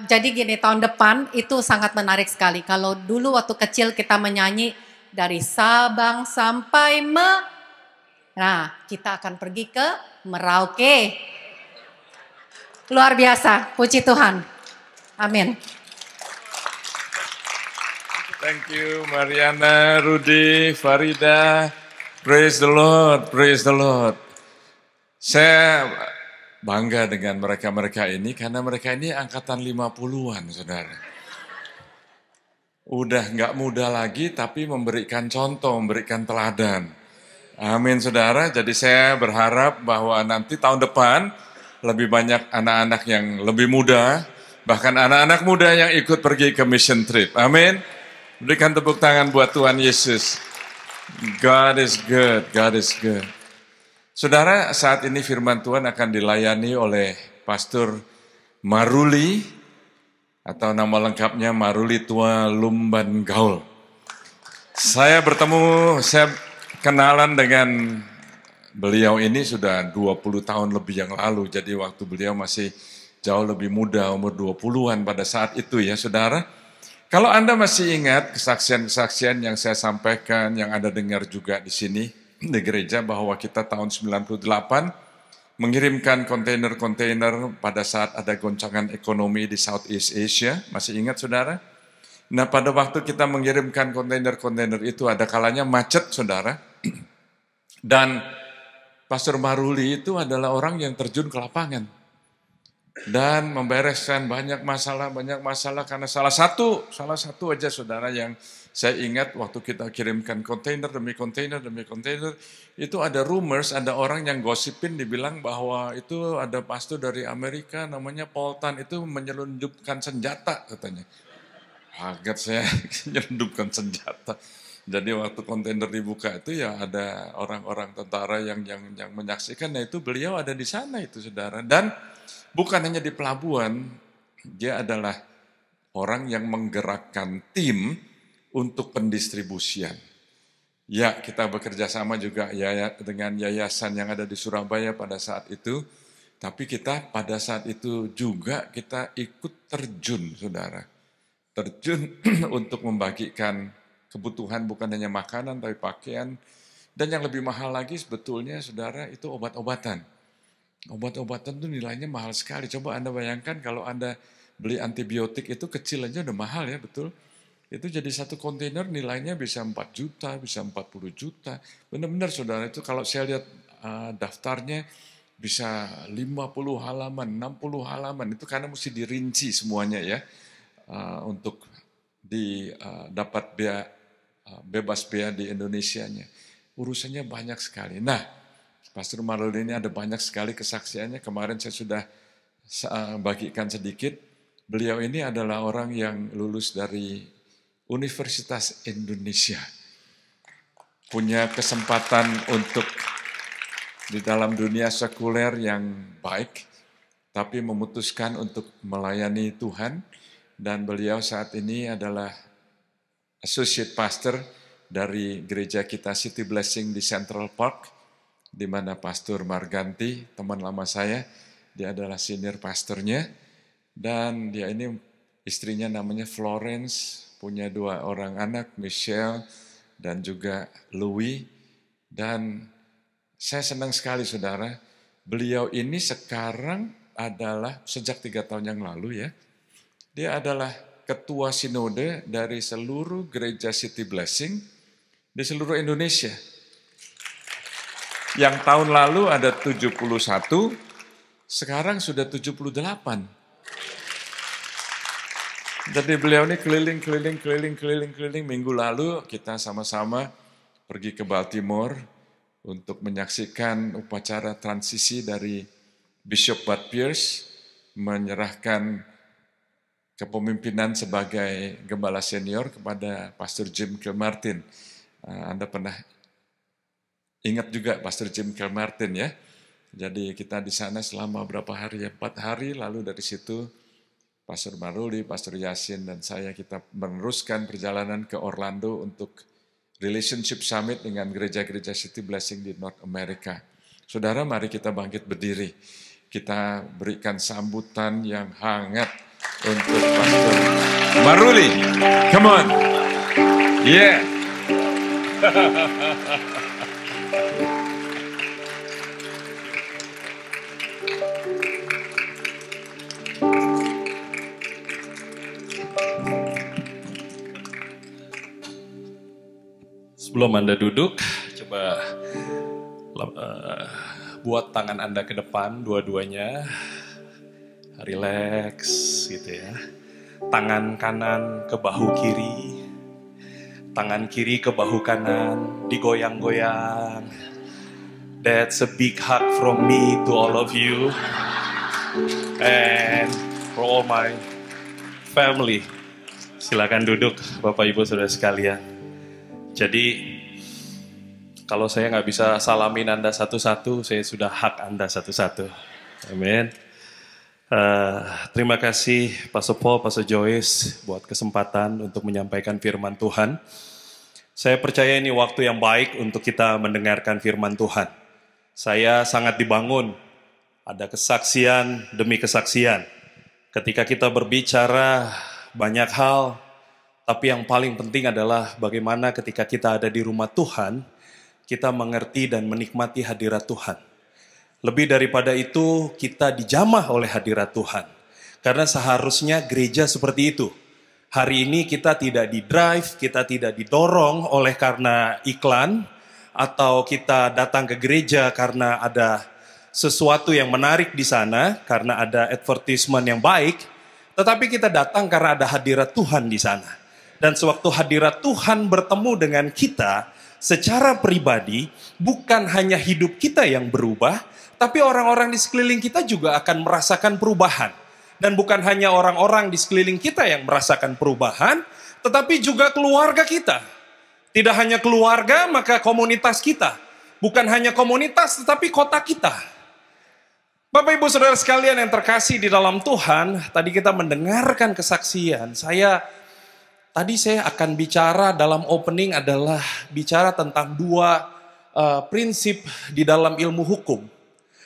jadi gini, tahun depan itu sangat menarik sekali. Kalau dulu waktu kecil kita menyanyi dari Sabang sampai Nah kita akan pergi ke Merauke. Luar biasa, puji Tuhan. Amin. Thank you Mariana, Rudy, Farida. Praise the Lord, praise the Lord. Saya bangga dengan mereka-mereka ini karena mereka ini angkatan 50-an, saudara. Udah nggak muda lagi tapi memberikan contoh, memberikan teladan. Amin saudara, jadi saya berharap bahwa nanti tahun depan lebih banyak anak-anak yang lebih muda, bahkan anak-anak muda yang ikut pergi ke mission trip. Amin. Berikan tepuk tangan buat Tuhan Yesus. God is good, God is good. Saudara, saat ini firman Tuhan akan dilayani oleh Pastor Maruli, atau nama lengkapnya Maruli Tua Lumban Gaul. Saya kenalan dengan beliau ini sudah 20 tahun lebih yang lalu, jadi waktu beliau masih jauh lebih muda, umur 20-an pada saat itu ya saudara. Kalau Anda masih ingat kesaksian-kesaksian yang saya sampaikan, yang Anda dengar juga di sini, di gereja, bahwa kita tahun 98 mengirimkan kontainer-kontainer pada saat ada goncangan ekonomi di Southeast Asia. Masih ingat saudara? Nah pada waktu kita mengirimkan kontainer-kontainer itu ada kalanya macet saudara. Dan Pastor Maruli itu adalah orang yang terjun ke lapangan. Dan membereskan banyak masalah karena salah satu aja saudara yang saya ingat waktu kita kirimkan kontainer demi kontainer, itu ada rumors, ada orang yang gosipin dibilang bahwa itu ada pastor dari Amerika namanya Paul Tan itu menyelundupkan senjata katanya. Kaget saya, menyelundupkan senjata. Jadi waktu kontainer dibuka itu ya ada orang-orang tentara yang menyaksikan, nah itu beliau ada di sana itu saudara. Dan bukan hanya di pelabuhan, dia adalah orang yang menggerakkan tim untuk pendistribusian. Ya, kita bekerja sama juga dengan yayasan yang ada di Surabaya pada saat itu. Tapi kita pada saat itu juga kita ikut terjun, saudara. Terjun untuk membagikan kebutuhan bukan hanya makanan, tapi pakaian. Dan yang lebih mahal lagi sebetulnya, saudara, itu obat-obatan. Obat-obatan itu nilainya mahal sekali. Coba Anda bayangkan kalau Anda beli antibiotik itu kecil aja udah mahal ya, betul. Itu jadi satu kontainer nilainya bisa 4 juta, bisa 40 juta. Benar-benar saudara itu kalau saya lihat daftarnya bisa 50 halaman, 60 halaman. Itu karena mesti dirinci semuanya ya. Untuk dapat bebas bea di Indonesianya. Urusannya banyak sekali. Nah, Pastor Maruli ini ada banyak sekali kesaksiannya. Kemarin saya sudah bagikan sedikit. Beliau ini adalah orang yang lulus dari Universitas Indonesia. Punya kesempatan untuk di dalam dunia sekuler yang baik, tapi memutuskan untuk melayani Tuhan. Dan beliau saat ini adalah Associate Pastor dari gereja kita City Blessing di Central Park, di mana Pastor Marganti, teman lama saya, dia adalah senior pastornya, dan dia ini istrinya namanya Florence, punya 2 orang anak, Michelle dan juga Louis. Dan saya senang sekali saudara, beliau ini sekarang adalah sejak 3 tahun yang lalu ya, dia adalah ketua sinode dari seluruh gereja City Blessing di seluruh Indonesia. Yang tahun lalu ada 71, sekarang sudah 78. Jadi beliau ini keliling. Minggu lalu kita sama-sama pergi ke Baltimore untuk menyaksikan upacara transisi dari Bishop Bud Pierce menyerahkan kepemimpinan sebagai gembala senior kepada Pastor Jim Kilmartin. Anda pernah ingat juga Pastor Jim Kilmartin ya. Jadi kita di sana selama berapa hari ya, 4 hari, lalu dari situ Pastor Maruli, Pastor Yasin dan saya kita meneruskan perjalanan ke Orlando untuk Relationship Summit dengan gereja-gereja City Blessing di North America. Saudara, mari kita bangkit berdiri. Kita berikan sambutan yang hangat untuk Pastor Maruli. Come on. Yeah. Sebelum Anda duduk, coba buat tangan Anda ke depan dua-duanya. Relax gitu ya. Tangan kanan ke bahu kiri. Tangan kiri ke bahu kanan, digoyang-goyang. That's a big hug from me to all of you. And for all my family. Silakan duduk Bapak Ibu Saudara sekalian. Jadi kalau saya nggak bisa salamin Anda satu-satu, saya sudah hug Anda satu-satu. Amin. Terima kasih Pastor Paul, Pastor Joyce buat kesempatan untuk menyampaikan firman Tuhan. Saya percaya ini waktu yang baik untuk kita mendengarkan firman Tuhan. Saya sangat dibangun, ada kesaksian demi kesaksian. Ketika kita berbicara banyak hal, tapi yang paling penting adalah bagaimana ketika kita ada di rumah Tuhan, kita mengerti dan menikmati hadirat Tuhan. Lebih daripada itu, kita dijamah oleh hadirat Tuhan. Karena seharusnya gereja seperti itu. Hari ini kita tidak di-drive, kita tidak didorong oleh karena iklan, atau kita datang ke gereja karena ada sesuatu yang menarik di sana, karena ada advertisement yang baik, tetapi kita datang karena ada hadirat Tuhan di sana. Dan sewaktu hadirat Tuhan bertemu dengan kita, secara pribadi, bukan hanya hidup kita yang berubah, tapi orang-orang di sekeliling kita juga akan merasakan perubahan. Dan bukan hanya orang-orang di sekeliling kita yang merasakan perubahan, tetapi juga keluarga kita. Tidak hanya keluarga, maka komunitas kita. Bukan hanya komunitas, tetapi kota kita. Bapak Ibu Saudara sekalian yang terkasih di dalam Tuhan, tadi kita mendengarkan kesaksian. Tadi saya akan bicara dalam opening adalah bicara tentang dua prinsip di dalam ilmu hukum.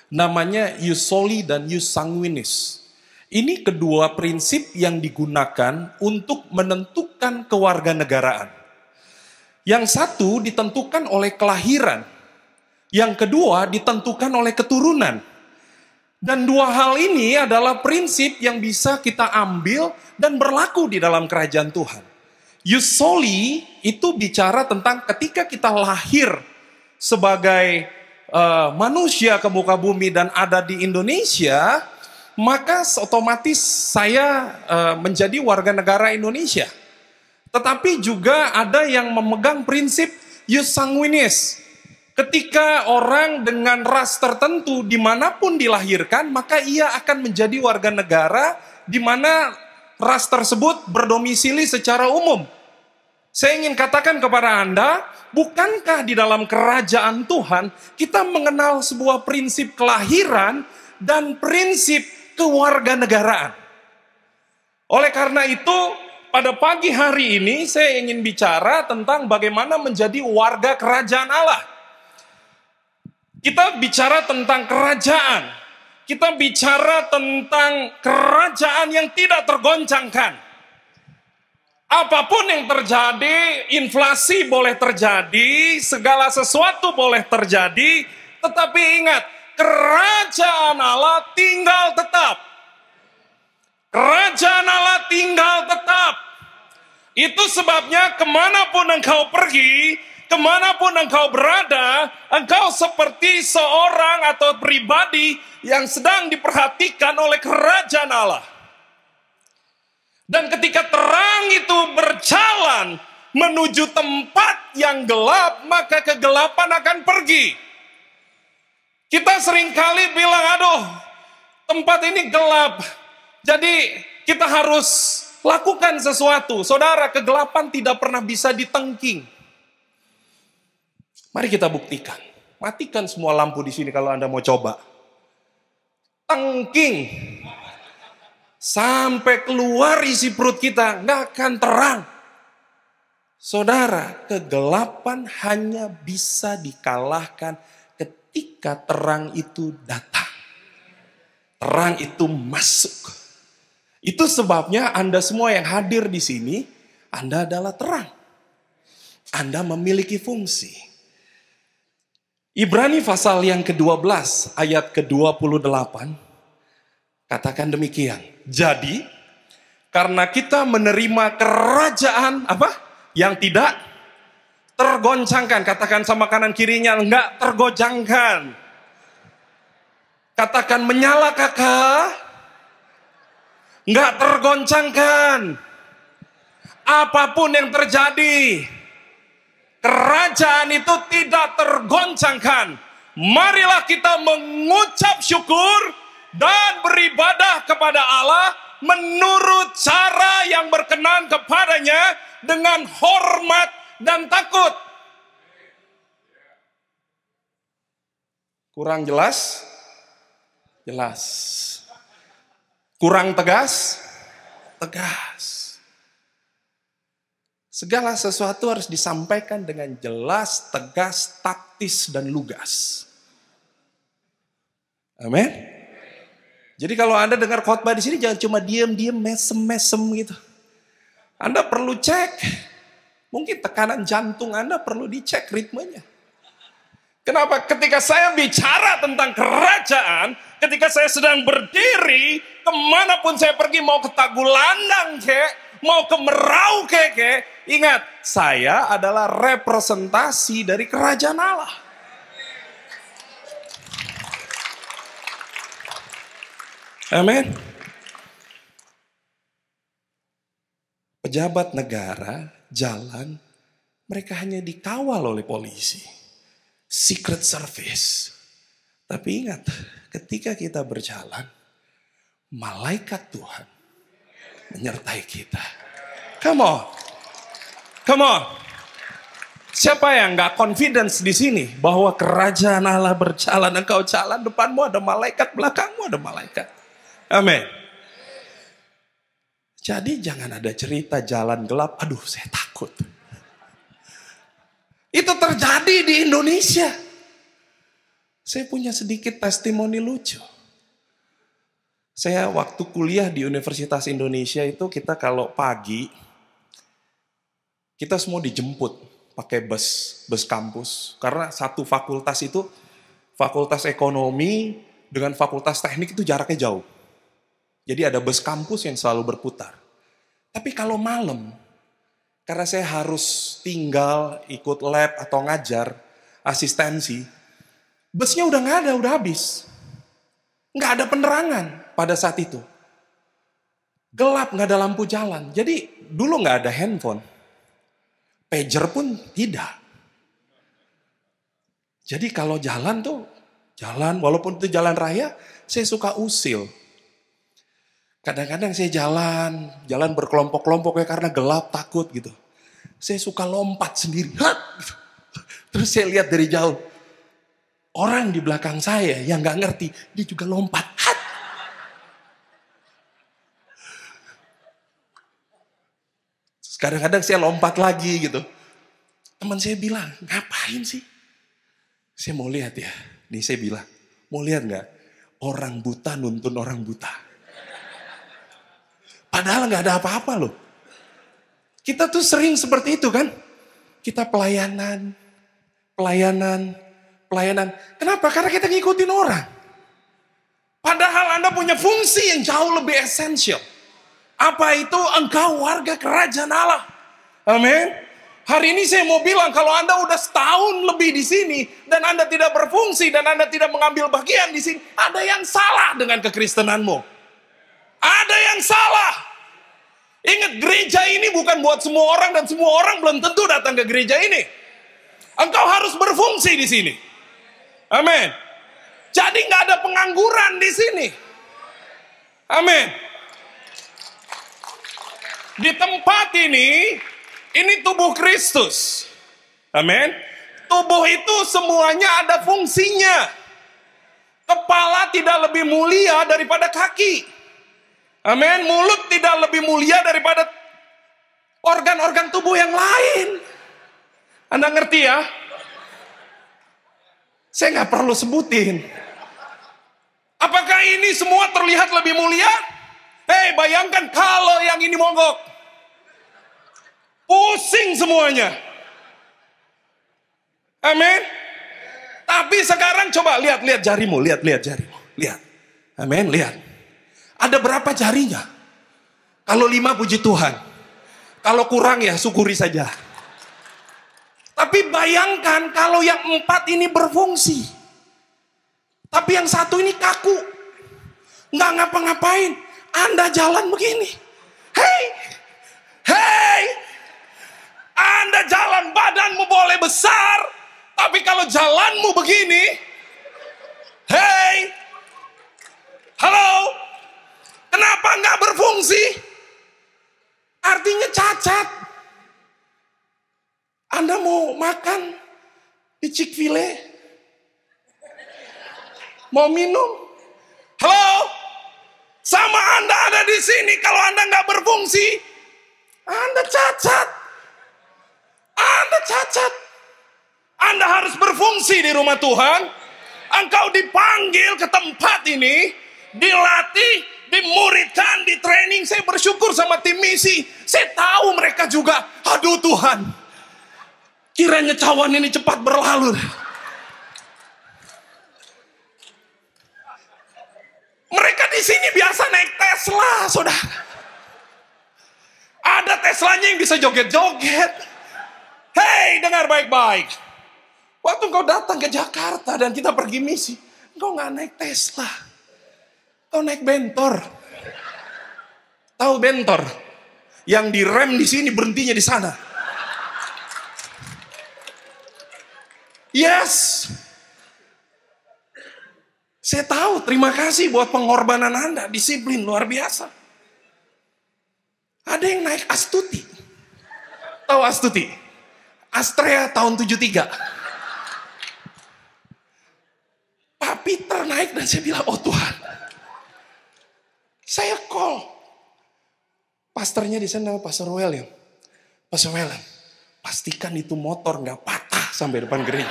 Namanya ius soli dan ius sanguinis. Ini kedua prinsip yang digunakan untuk menentukan kewarganegaraan. Yang satu ditentukan oleh kelahiran. Yang kedua ditentukan oleh keturunan. Dan dua hal ini adalah prinsip yang bisa kita ambil dan berlaku di dalam kerajaan Tuhan. Ius soli itu bicara tentang ketika kita lahir sebagai manusia ke muka bumi dan ada di Indonesia, maka otomatis saya menjadi warga negara Indonesia. Tetapi juga ada yang memegang prinsip ius sanguinis. Ketika orang dengan ras tertentu dimanapun dilahirkan, maka ia akan menjadi warga negara di mana ras tersebut berdomisili secara umum. Saya ingin katakan kepada Anda, bukankah di dalam kerajaan Tuhan kita mengenal sebuah prinsip kelahiran dan prinsip kewarganegaraan. Oleh karena itu, pada pagi hari ini saya ingin bicara tentang bagaimana menjadi warga kerajaan Allah. Kita bicara tentang kerajaan. Kita bicara tentang kerajaan yang tidak tergoncangkan. Apapun yang terjadi, inflasi boleh terjadi, segala sesuatu boleh terjadi, tetapi ingat, kerajaan Allah tinggal tetap. Kerajaan Allah tinggal tetap. Itu sebabnya kemanapun engkau pergi, kemanapun engkau berada, engkau seperti seorang atau pribadi yang sedang diperhatikan oleh kerajaan Allah. Dan ketika terang itu berjalan menuju tempat yang gelap, maka kegelapan akan pergi. Kita seringkali bilang, aduh, tempat ini gelap. Jadi kita harus lakukan sesuatu. Saudara, kegelapan tidak pernah bisa ditengking. Mari kita buktikan. Matikan semua lampu di sini kalau Anda mau coba. Tengking. Sampai keluar isi perut kita, nggak akan terang. Saudara, kegelapan hanya bisa dikalahkan ketika terang itu datang. Terang itu masuk. Itu sebabnya Anda semua yang hadir di sini, Anda adalah terang. Anda memiliki fungsi. Ibrani pasal yang ke-12 ayat ke-28 katakan demikian. Jadi, karena kita menerima kerajaan yang tidak tergoncangkan. Katakan sama kanan kirinya, enggak tergoncangkan. Katakan menyala kakak. Enggak tergoncangkan. Apapun yang terjadi, kerajaan itu tidak tergoncangkan. Marilah kita mengucap syukur dan beribadah kepada Allah menurut cara yang berkenan kepadanya dengan hormat dan takut. Kurang jelas? Jelas. Kurang tegas? Tegas. Segala sesuatu harus disampaikan dengan jelas, tegas, taktis, dan lugas. Amin. Jadi kalau Anda dengar khotbah di sini jangan cuma diam-diam, mesem-mesem gitu. Anda perlu cek. Mungkin tekanan jantung Anda perlu dicek ritmenya. Kenapa? Ketika saya bicara tentang kerajaan, ketika saya sedang berdiri, kemanapun saya pergi, mau ke Tagulandang kek, mau ke Merauke kek, ingat, saya adalah representasi dari kerajaan Allah. Amin. Pejabat negara, jalan, mereka hanya dikawal oleh polisi. Secret service. Tapi ingat, ketika kita berjalan, malaikat Tuhan menyertai kita. Come on. Come on. Siapa yang gak confidence di sini bahwa kerajaan Allah berjalan, engkau jalan, depanmu ada malaikat, belakangmu ada malaikat. Amin. Jadi jangan ada cerita jalan gelap, aduh saya takut. Itu terjadi di Indonesia. Saya punya sedikit testimoni lucu. Saya waktu kuliah di Universitas Indonesia itu kita kalau pagi, kita semua dijemput pakai bus kampus. Karena satu fakultas itu, fakultas ekonomi dengan fakultas teknik itu jaraknya jauh. Jadi ada bus kampus yang selalu berputar. Tapi kalau malam, karena saya harus tinggal ikut lab atau ngajar, asistensi, busnya udah nggak ada, udah habis. Nggak ada penerangan pada saat itu. Gelap, nggak ada lampu jalan. Jadi dulu nggak ada handphone. Pager pun tidak. Jadi kalau jalan tuh, jalan, walaupun itu jalan raya, saya suka usil. Kadang-kadang saya jalan berkelompok-kelompok ya karena gelap, takut gitu. Saya suka lompat sendiri. Gitu. Terus saya lihat dari jauh. Orang di belakang saya yang gak ngerti, dia juga lompat. Kadang-kadang saya lompat lagi gitu. Teman saya bilang, ngapain sih? Saya mau lihat ya. Nih saya bilang, mau lihat gak? Orang buta nuntun orang buta. Padahal gak ada apa-apa loh. Kita tuh sering seperti itu kan. Kita pelayanan. Kenapa? Karena kita ngikutin orang. Padahal Anda punya fungsi yang jauh lebih esensial. Apa itu? Engkau warga kerajaan Allah. Amin. Hari ini saya mau bilang kalau Anda udah setahun lebih di sini dan Anda tidak berfungsi dan Anda tidak mengambil bagian di sini, ada yang salah dengan kekristenanmu. Ada yang salah. Ingat, gereja ini bukan buat semua orang dan semua orang belum tentu datang ke gereja ini. Engkau harus berfungsi di sini. Amin. Jadi nggak ada pengangguran di sini. Amin. Di tempat ini tubuh Kristus. Amin. Tubuh itu semuanya ada fungsinya. Kepala tidak lebih mulia daripada kaki. Amin. Mulut tidak lebih mulia daripada organ-organ tubuh yang lain. Anda ngerti ya? Saya nggak perlu sebutin. Apakah ini semua terlihat lebih mulia? Hei, bayangkan kalau yang ini mogok. Pusing semuanya. Amin. Tapi sekarang coba lihat jarimu, lihat jarimu. Lihat. Amin, lihat. Ada berapa jarinya? Kalau 5 puji Tuhan. Kalau kurang ya syukuri saja. Tapi bayangkan kalau yang 4 ini berfungsi. Tapi yang 1 ini kaku. Nggak ngapa-ngapain. Anda jalan begini. Hei. Anda jalan, badanmu boleh besar. Tapi kalau jalanmu begini. Hei. Halo. Kenapa nggak berfungsi? Artinya cacat. Anda mau makan di Chick-fil-A? Mau minum? Halo? Sama Anda ada di sini, kalau Anda nggak berfungsi, Anda cacat. Anda cacat. Anda harus berfungsi di rumah Tuhan. Engkau dipanggil ke tempat ini, dilatih, dimuridkan, di training. Saya bersyukur sama tim misi. Saya tahu mereka juga, aduh Tuhan, kiranya cawan ini cepat berlalu. Mereka di sini biasa naik Tesla, saudara. Ada Teslanya yang bisa joget-joget. Hei, dengar baik-baik. Waktu engkau datang ke Jakarta dan kita pergi misi, engkau nggak naik Tesla, engkau naik Bentor. Tahu Bentor? Yang direm di sini, berhentinya di sana. Yes. Saya tahu, terima kasih buat pengorbanan Anda, disiplin luar biasa. Ada yang naik Astuti. Tahu Astuti? Astrea tahun 73. Pak Peter naik dan saya bilang, oh Tuhan. Saya call. Pastornya di sana, Pastor William. Pastor William, pastikan itu motor nggak patah sampai depan gereja.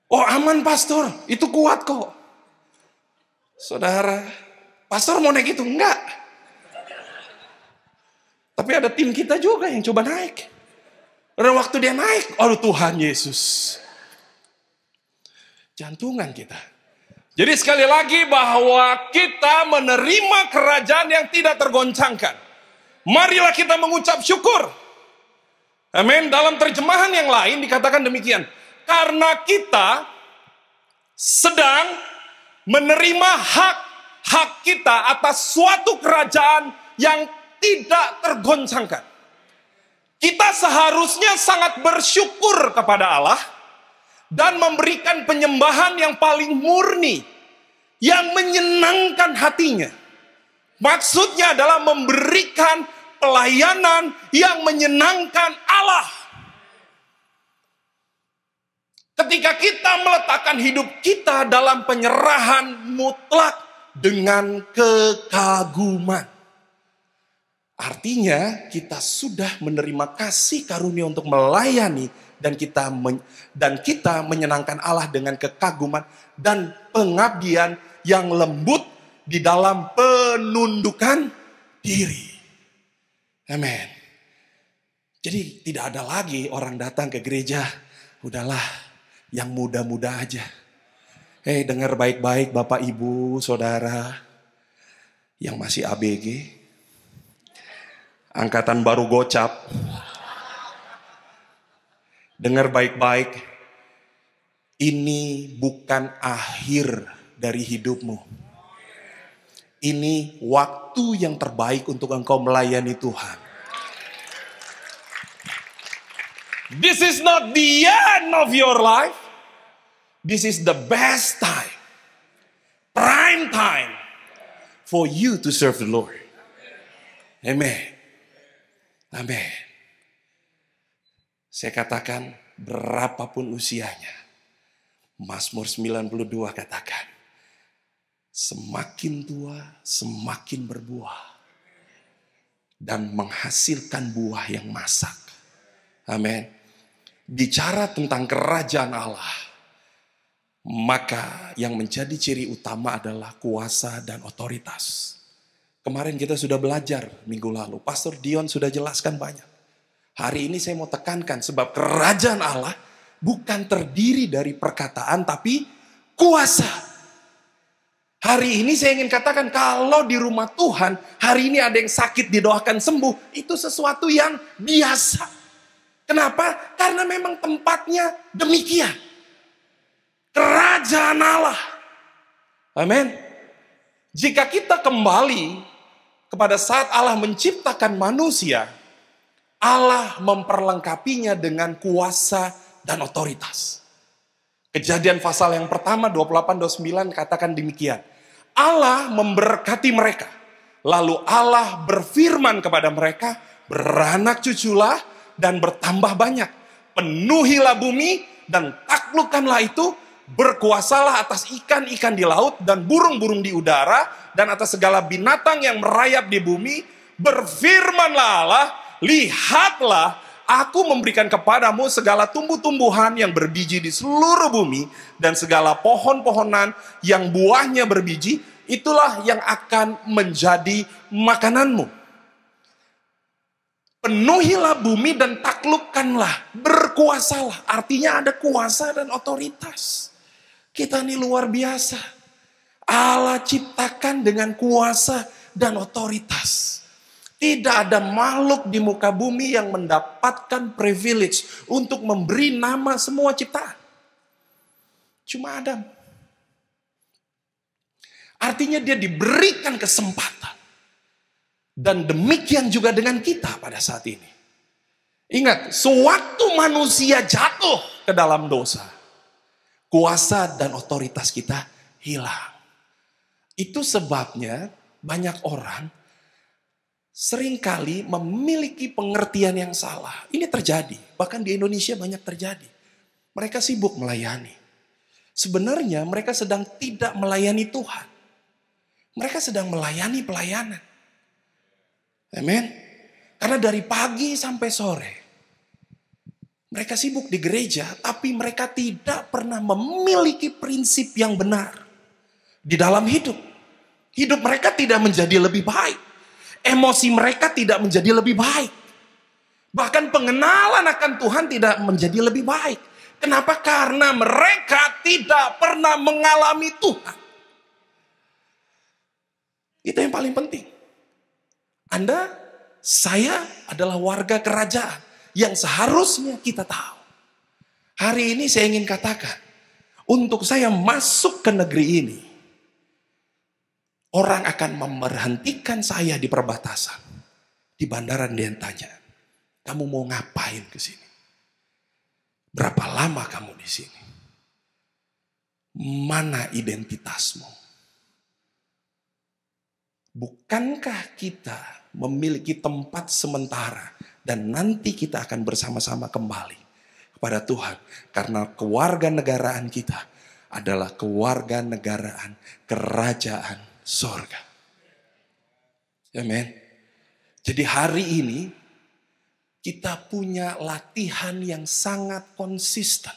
Oh aman pastor, itu kuat kok. Saudara, pastor mau naik itu? Enggak. Tapi ada tim kita juga yang coba naik. Dan waktu dia naik, aduh Tuhan Yesus. Jantungan kita. Jadi sekali lagi bahwa kita menerima kerajaan yang tidak tergoncangkan. Marilah kita mengucap syukur. Amin. Dalam terjemahan yang lain dikatakan demikian. Karena kita sedang menerima hak kita atas suatu kerajaan yang tidak tergoncangkan. Kita seharusnya sangat bersyukur kepada Allah dan memberikan penyembahan yang paling murni, yang menyenangkan hatinya. Maksudnya adalah memberikan pelayanan yang menyenangkan Allah. Ketika kita meletakkan hidup kita dalam penyerahan mutlak dengan kekaguman. Artinya kita sudah menerima kasih karunia untuk melayani dan kita menyenangkan Allah dengan kekaguman dan pengabdian yang lembut di dalam penundukan diri. Amin. Jadi tidak ada lagi orang datang ke gereja, udahlah yang muda-muda aja. Hei, dengar baik-baik Bapak Ibu, Saudara yang masih ABG. Angkatan baru gocap. Dengar baik-baik. Ini bukan akhir dari hidupmu. Ini waktu yang terbaik untuk engkau melayani Tuhan. This is not the end of your life. This is the best time. Prime time for you to serve the Lord. Amen. Amin. Saya katakan berapapun usianya. Mazmur 92 katakan. Semakin tua semakin berbuah. Dan menghasilkan buah yang masak. Amin. Bicara tentang kerajaan Allah. Maka yang menjadi ciri utama adalah kuasa dan otoritas. Kemarin kita sudah belajar minggu lalu. Pastor Dion sudah jelaskan banyak. Hari ini saya mau tekankan sebab kerajaan Allah bukan terdiri dari perkataan tapi kuasa. Hari ini saya ingin katakan kalau di rumah Tuhan hari ini ada yang sakit didoakan sembuh. Itu sesuatu yang biasa. Kenapa? Karena memang tempatnya demikian. Kerajaan Allah. Amin. Jika kita kembali kepada saat Allah menciptakan manusia, Allah memperlengkapinya dengan kuasa dan otoritas. Kejadian pasal yang pertama 28-29 katakan demikian. Allah memberkati mereka. Lalu Allah berfirman kepada mereka, beranak cuculah dan bertambah banyak. Penuhilah bumi dan taklukkanlah itu berkuasalah atas ikan-ikan di laut dan burung-burung di udara dan atas segala binatang yang merayap di bumi. Berfirmanlah Allah, lihatlah, aku memberikan kepadamu segala tumbuh-tumbuhan yang berbiji di seluruh bumi dan segala pohon-pohonan yang buahnya berbiji, itulah yang akan menjadi makananmu. Penuhilah bumi dan taklukkanlah, berkuasalah. Artinya ada kuasa dan otoritas. Kita ini luar biasa. Allah ciptakan dengan kuasa dan otoritas. Tidak ada makhluk di muka bumi yang mendapatkan privilege untuk memberi nama semua ciptaan. Cuma Adam. Artinya dia diberikan kesempatan. Dan demikian juga dengan kita pada saat ini. Ingat, sewaktu manusia jatuh ke dalam dosa, kuasa dan otoritas kita hilang. Itu sebabnya banyak orang seringkali memiliki pengertian yang salah. Ini terjadi, bahkan di Indonesia banyak terjadi. Mereka sibuk melayani. Sebenarnya mereka sedang tidak melayani Tuhan. Mereka sedang melayani pelayanan. Amin. Karena dari pagi sampai sore mereka sibuk di gereja, tapi mereka tidak pernah memiliki prinsip yang benar di dalam hidup. Hidup mereka tidak menjadi lebih baik. Emosi mereka tidak menjadi lebih baik. Bahkan pengenalan akan Tuhan tidak menjadi lebih baik. Kenapa? Karena mereka tidak pernah mengalami Tuhan. Itu yang paling penting. Anda, saya adalah warga kerajaan yang seharusnya kita tahu. Hari ini saya ingin katakan, untuk saya masuk ke negeri ini, orang akan memberhentikan saya di perbatasan. Di bandara dia tanya, kamu mau ngapain ke sini? Berapa lama kamu di sini? Mana identitasmu? Bukankah kita memiliki tempat sementara dan nanti kita akan bersama-sama kembali kepada Tuhan, karena kewarganegaraan kita adalah kewarganegaraan kerajaan sorga. Amin. Jadi hari ini kita punya latihan yang sangat konsisten.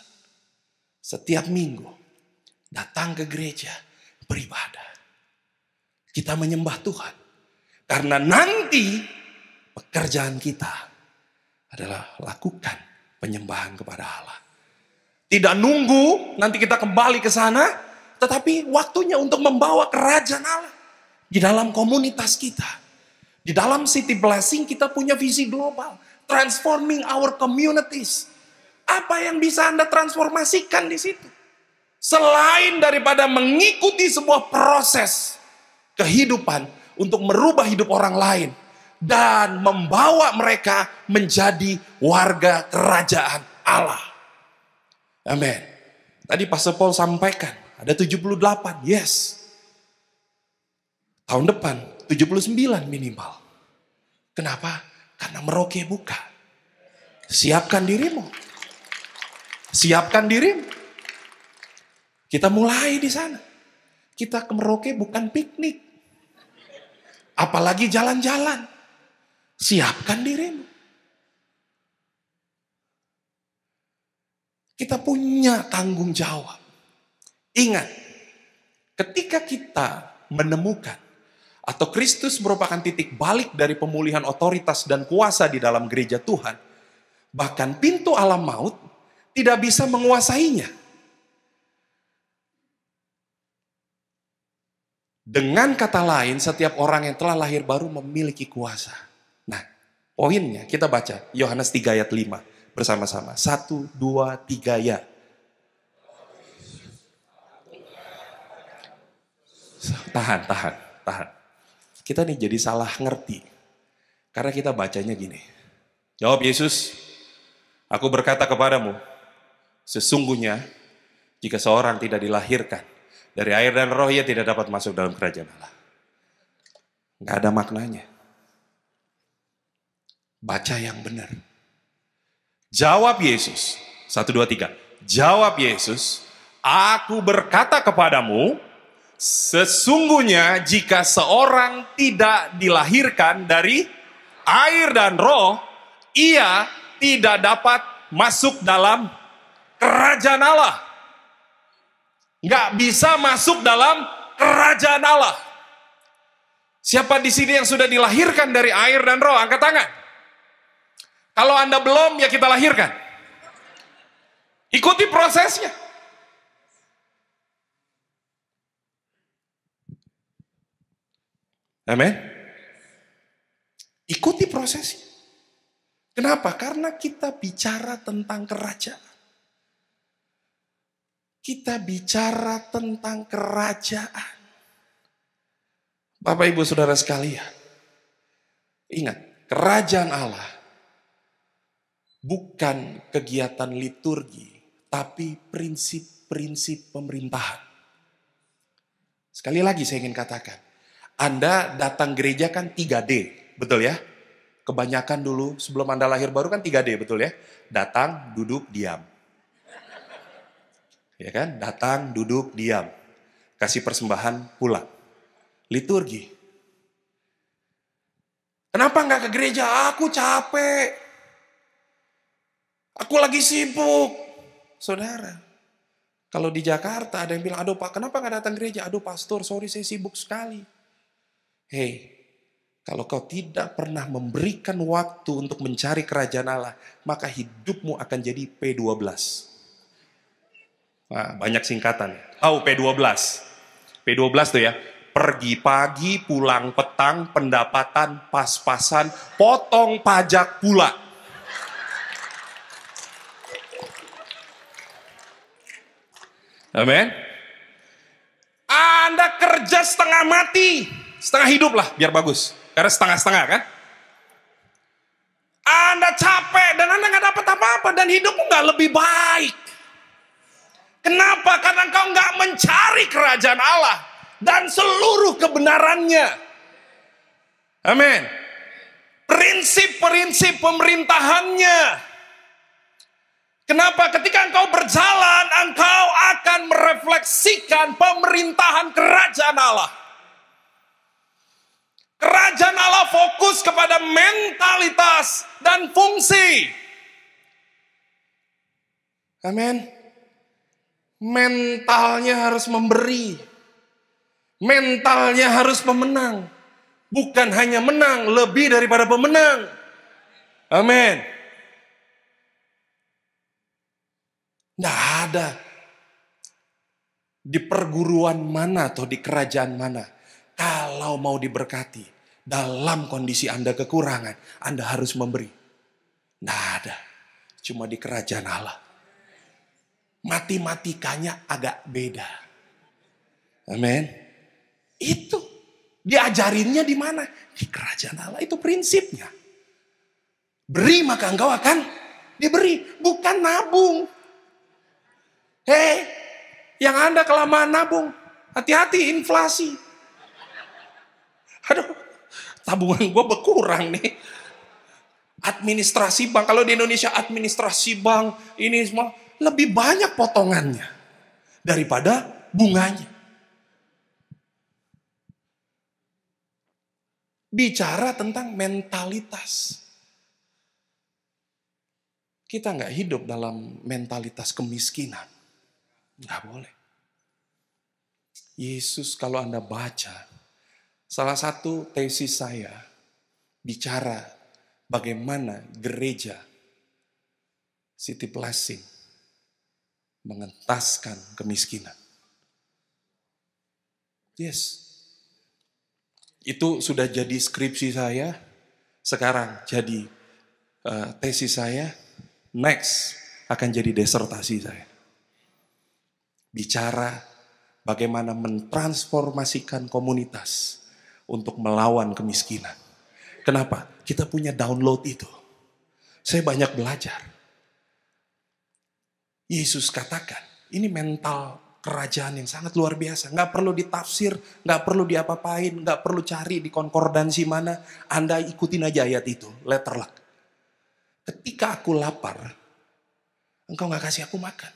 Setiap minggu datang ke gereja, beribadah. Kita menyembah Tuhan. Karena nanti pekerjaan kita adalah lakukan penyembahan kepada Allah. Tidak nunggu nanti kita kembali ke sana, tetapi waktunya untuk membawa kerajaan Allah di dalam komunitas kita. Di dalam City Blessing kita punya visi global, transforming our communities. Apa yang bisa Anda transformasikan di situ? Selain daripada mengikuti sebuah proses kehidupan untuk merubah hidup orang lain dan membawa mereka menjadi warga kerajaan Allah. Amin. Tadi Pastor Paul sampaikan ada 78, yes. Tahun depan 79 minimal. Kenapa? Karena Merauke buka. Siapkan dirimu. Siapkan dirimu. Kita mulai di sana. Kita ke Merauke bukan piknik. Apalagi jalan-jalan. Siapkan dirimu. Kita punya tanggung jawab. Ingat, ketika kita menemukan atau Kristus merupakan titik balik dari pemulihan otoritas dan kuasa di dalam gereja Tuhan, bahkan pintu alam maut tidak bisa menguasainya. Dengan kata lain, setiap orang yang telah lahir baru memiliki kuasa. Nah, poinnya kita baca Yohanes 3 ayat 5 bersama-sama. 1, 2, 3 ya. Tahan. Kita nih jadi salah ngerti. Karena kita bacanya gini. Jawab Yesus, aku berkata kepadamu, sesungguhnya jika seorang tidak dilahirkan dari air dan roh, ia tidak dapat masuk dalam kerajaan Allah. Nggak ada maknanya. Baca yang benar. Jawab Yesus. 1, 2, 3. Jawab Yesus, Aku berkata kepadamu, sesungguhnya jika seorang tidak dilahirkan dari air dan roh, ia tidak dapat masuk dalam kerajaan Allah. Nggak bisa masuk dalam kerajaan Allah. Siapa di sini yang sudah dilahirkan dari air dan roh? Angkat tangan. Kalau Anda belum, ya kita lahirkan. Ikuti prosesnya. Amin. Ikuti prosesnya. Kenapa? Karena kita bicara tentang kerajaan. Kita bicara tentang kerajaan. Bapak Ibu Saudara sekalian, ingat, kerajaan Allah bukan kegiatan liturgi, tapi prinsip-prinsip pemerintahan. Sekali lagi saya ingin katakan, Anda datang gereja kan 3D, betul ya? Kebanyakan dulu sebelum Anda lahir baru kan 3D, betul ya? Datang, duduk, diam. Ya kan? Datang, duduk, diam. Kasih persembahan, pulang. Liturgi. Kenapa nggak ke gereja? Aku capek. Aku lagi sibuk. Saudara, kalau di Jakarta ada yang bilang, aduh Pak, kenapa nggak datang gereja? Aduh Pastor, sorry saya sibuk sekali. Hei, kalau kau tidak pernah memberikan waktu untuk mencari kerajaan Allah, maka hidupmu akan jadi P12. Nah, banyak singkatan. Tahu P12? P12 tuh ya, pergi pagi, pulang petang, pendapatan pas-pasan, potong pajak pula. Amin. Anda kerja setengah mati, setengah hidup lah, biar bagus. Karena setengah-setengah kan. Anda capek dan Anda nggak dapat apa-apa dan hidupmu nggak lebih baik. Kenapa? Karena engkau nggak mencari kerajaan Allah dan seluruh kebenarannya. Amin. Prinsip-prinsip pemerintahannya. Kenapa? Ketika engkau berjalan, engkau akan merefleksikan pemerintahan kerajaan Allah. Kerajaan Allah fokus kepada mentalitas dan fungsi. Amin. Mentalnya harus memberi. Mentalnya harus pemenang. Bukan hanya menang, lebih daripada pemenang. Amin. Nggak ada. Di perguruan mana atau di kerajaan mana, kalau mau diberkati, dalam kondisi Anda kekurangan, Anda harus memberi. Nggak ada. Cuma di kerajaan Allah. Matematikanya agak beda. Amin. Itu diajarinnya di mana? Di kerajaan Allah. Itu prinsipnya. Beri maka engkau akan diberi, bukan nabung. Hei, yang Anda kelamaan nabung, hati-hati inflasi. Aduh, tabungan gue berkurang nih. Administrasi bank, kalau di Indonesia administrasi bank, ini semua lebih banyak potongannya daripada bunganya. Bicara tentang mentalitas. Kita nggak hidup dalam mentalitas kemiskinan. Nggak boleh. Yesus kalau Anda baca, salah satu tesis saya bicara bagaimana gereja City Blessing mengentaskan kemiskinan. Yes. Itu sudah jadi skripsi saya, sekarang jadi tesis saya, next akan jadi disertasi saya. Bicara bagaimana mentransformasikan komunitas untuk melawan kemiskinan. Kenapa? Kita punya download itu. Saya banyak belajar. Yesus katakan, ini mental kerajaan yang sangat luar biasa. Nggak perlu ditafsir, nggak perlu diapa-apain, nggak perlu cari di konkordansi mana. Anda ikutin aja ayat itu, letter luck. Ketika aku lapar, engkau nggak kasih aku makan.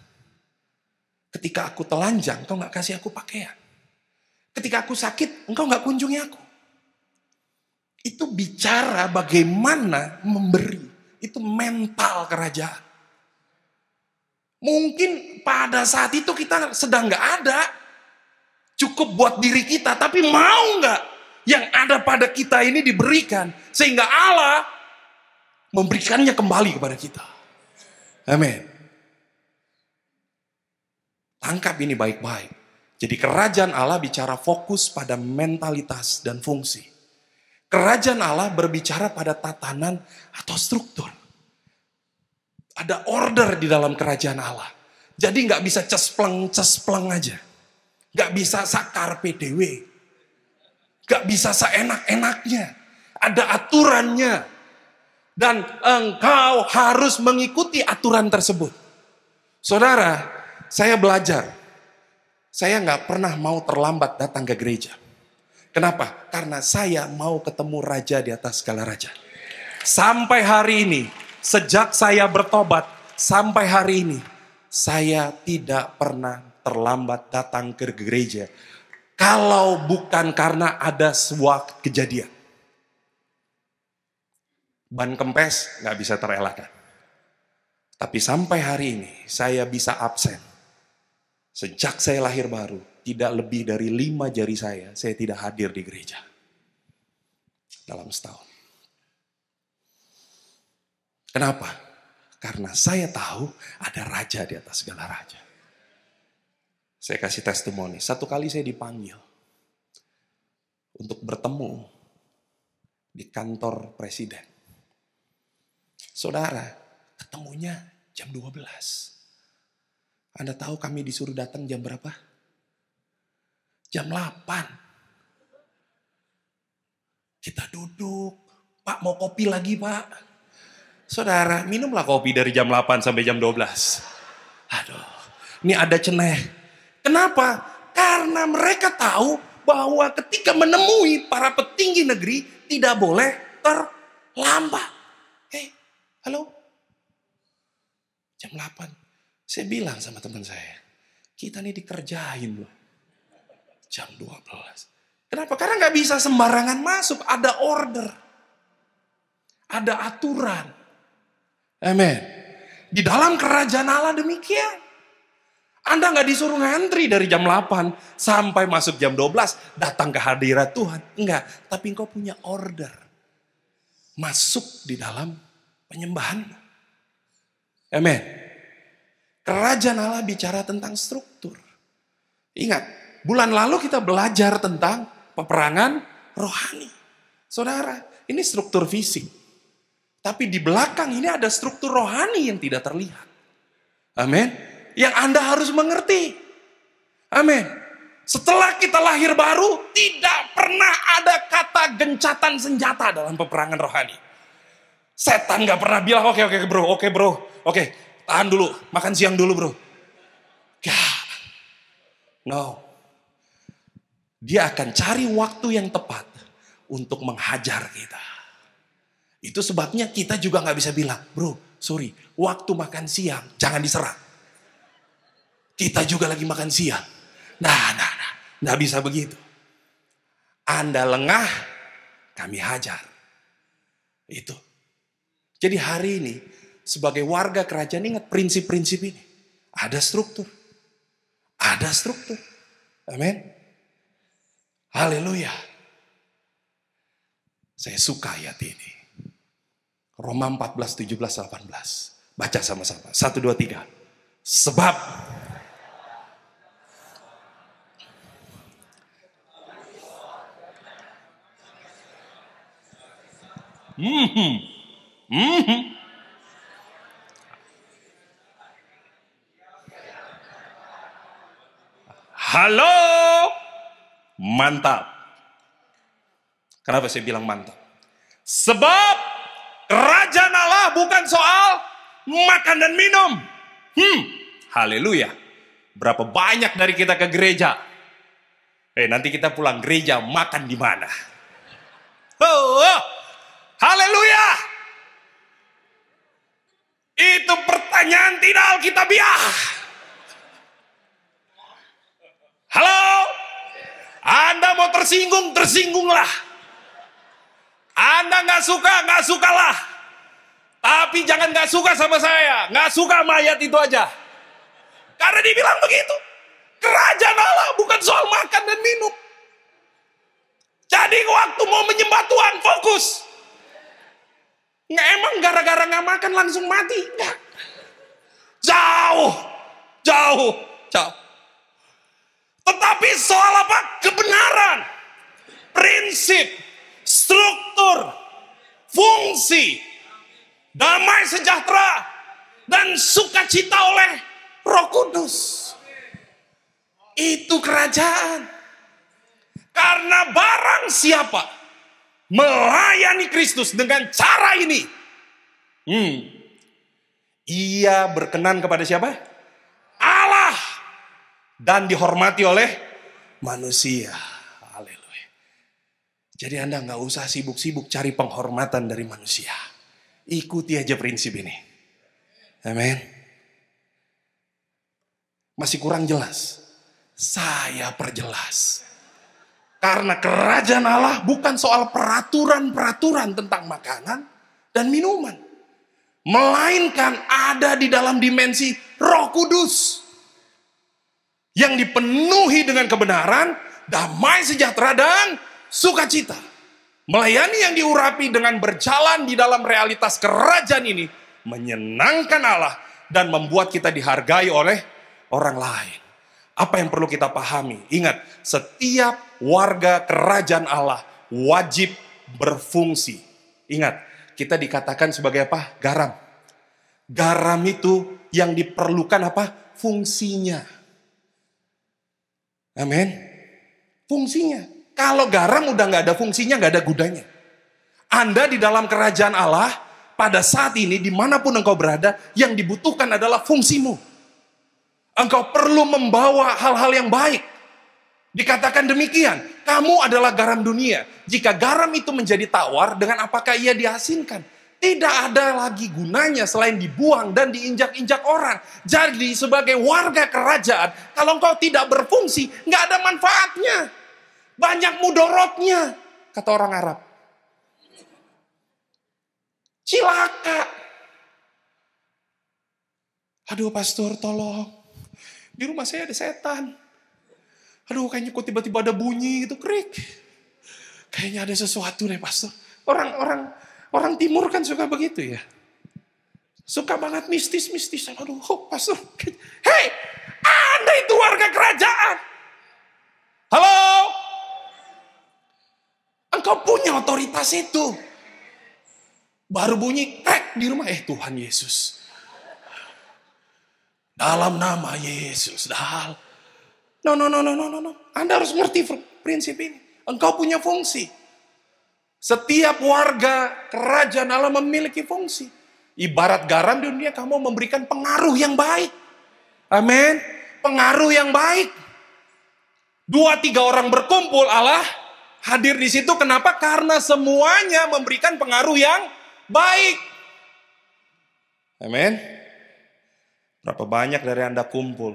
Ketika aku telanjang, engkau gak kasih aku pakaian. Ketika aku sakit, engkau gak kunjungi aku. Itu bicara bagaimana memberi. Itu mental kerajaan. Mungkin pada saat itu kita sedang gak ada. Cukup buat diri kita, tapi mau gak yang ada pada kita ini diberikan. Sehingga Allah memberikannya kembali kepada kita. Amin. Tangkap ini baik-baik. Jadi kerajaan Allah bicara fokus pada mentalitas dan fungsi. Kerajaan Allah berbicara pada tatanan atau struktur. Ada order di dalam kerajaan Allah. Jadi gak bisa cespleng aja. Gak bisa sakar PDW. Gak bisa seenak-enaknya. Ada aturannya. Dan engkau harus mengikuti aturan tersebut. Saudara, saya belajar. Saya gak pernah mau terlambat datang ke gereja. Kenapa? Karena saya mau ketemu raja di atas segala raja. Sampai hari ini, sejak saya bertobat, sampai hari ini, saya tidak pernah terlambat datang ke gereja. Kalau bukan karena ada sebuah kejadian. Ban kempes gak bisa terelakkan. Tapi sampai hari ini, saya bisa absen. Sejak saya lahir baru, tidak lebih dari 5 jari saya tidak hadir di gereja. Dalam setahun. Kenapa? Karena saya tahu ada raja di atas segala raja. Saya kasih testimoni. Satu kali saya dipanggil untuk bertemu di kantor presiden. Saudara, ketemunya jam 12. Anda tahu kami disuruh datang jam berapa? Jam 8. Kita duduk. Pak, mau kopi lagi, Pak? Saudara, minumlah kopi dari jam 8 sampai jam 12. Aduh, ini ada ceneh. Kenapa? Karena mereka tahu bahwa ketika menemui para petinggi negeri tidak boleh terlambat. Halo? Jam 8. Saya bilang sama teman saya, kita nih dikerjain loh. Jam 12. Kenapa? Karena gak bisa sembarangan masuk. Ada order. Ada aturan. Amin. Di dalam kerajaan Allah demikian. Anda gak disuruh ngantri dari jam 8 sampai masuk jam 12. Datang ke hadirat Tuhan. Enggak. Tapi engkau punya order. Masuk di dalam penyembahan. Amin. Kerajaan Allah bicara tentang struktur. Ingat, bulan lalu kita belajar tentang peperangan rohani. Saudara, ini struktur fisik. Tapi di belakang ini ada struktur rohani yang tidak terlihat. Amin. Yang Anda harus mengerti. Amin. Setelah kita lahir baru, tidak pernah ada kata gencatan senjata dalam peperangan rohani. Setan gak pernah bilang, oke bro. Tahan dulu, makan siang dulu bro. God. No. Dia akan cari waktu yang tepat untuk menghajar kita. Itu sebabnya kita juga gak bisa bilang, bro, sorry, waktu makan siang jangan diserang. Kita juga lagi makan siang. Nah, gak bisa begitu. Anda lengah, kami hajar. Itu. Jadi hari ini, sebagai warga kerajaan ingat prinsip-prinsip ini. Ada struktur. Ada struktur. Amin. Haleluya. Saya suka ayat ini. Roma 14, 17, 18. Baca sama-sama. 1, 2, 3. Sebab Halo, mantap. Kenapa saya bilang mantap? Sebab kerajaan Allah bukan soal makan dan minum. Haleluya. Berapa banyak dari kita ke gereja? Nanti kita pulang gereja makan di mana? Haleluya. Itu pertanyaan tidak alkitabiah. tersinggung, tersinggunglah. Anda nggak sukalah. Tapi jangan nggak suka sama saya, nggak suka sama ayat itu aja. Karena dibilang begitu. Kerajaan Allah bukan soal makan dan minum. Jadi waktu mau menyembah Tuhan, fokus. Nggak emang gara-gara nggak makan langsung mati. Nggak. Jauh. Tetapi soal apa? Kebenaran, prinsip, struktur, fungsi, damai sejahtera, dan sukacita oleh Roh Kudus. Itu kerajaan. Karena barang siapa melayani Kristus dengan cara ini, ia berkenan kepada siapa? Allah. Dan dihormati oleh manusia. Haleluya. Jadi Anda nggak usah sibuk-sibuk cari penghormatan dari manusia. Ikuti aja prinsip ini. Amin. Masih kurang jelas? Saya perjelas. Karena kerajaan Allah bukan soal peraturan-peraturan tentang makanan dan minuman. Melainkan ada di dalam dimensi Roh Kudus. Yang dipenuhi dengan kebenaran, damai sejahtera, dan sukacita. Melayani yang diurapi dengan berjalan di dalam realitas kerajaan ini menyenangkan Allah dan membuat kita dihargai oleh orang lain. Apa yang perlu kita pahami? Ingat, setiap warga kerajaan Allah wajib berfungsi. Ingat, kita dikatakan sebagai apa? Garam. Garam itu yang diperlukan apa? Fungsinya. Amin. Fungsinya. Kalau garam udah gak ada fungsinya, gak ada gunanya. Anda di dalam kerajaan Allah, pada saat ini dimanapun engkau berada, yang dibutuhkan adalah fungsimu. Engkau perlu membawa hal-hal yang baik. Dikatakan demikian, kamu adalah garam dunia. Jika garam itu menjadi tawar, dengan apakah ia diasinkan? Tidak ada lagi gunanya selain dibuang dan diinjak-injak orang. Jadi sebagai warga kerajaan, kalau engkau tidak berfungsi, nggak ada manfaatnya. Banyak mudorotnya, kata orang Arab. Cilaka. Aduh pastor tolong. Di rumah saya ada setan. Aduh kayaknya kok tiba-tiba ada bunyi gitu, krik. Kayaknya ada sesuatu nih pastor. Orang timur kan suka begitu ya. Suka banget mistis-mistis. Aduh pastor. Hei, Anda itu warga kerajaan. Halo? Engkau punya otoritas itu. Baru bunyi, krek di rumah. Tuhan Yesus. Dalam nama Yesus. No. Anda harus ngerti prinsip ini. Engkau punya fungsi. Setiap warga kerajaan Allah memiliki fungsi. Ibarat garam di dunia, kamu memberikan pengaruh yang baik. Amin. Pengaruh yang baik. 2-3 orang berkumpul, Allah hadir di situ. Kenapa? Karena semuanya memberikan pengaruh yang baik. Amin. Berapa banyak dari Anda kumpul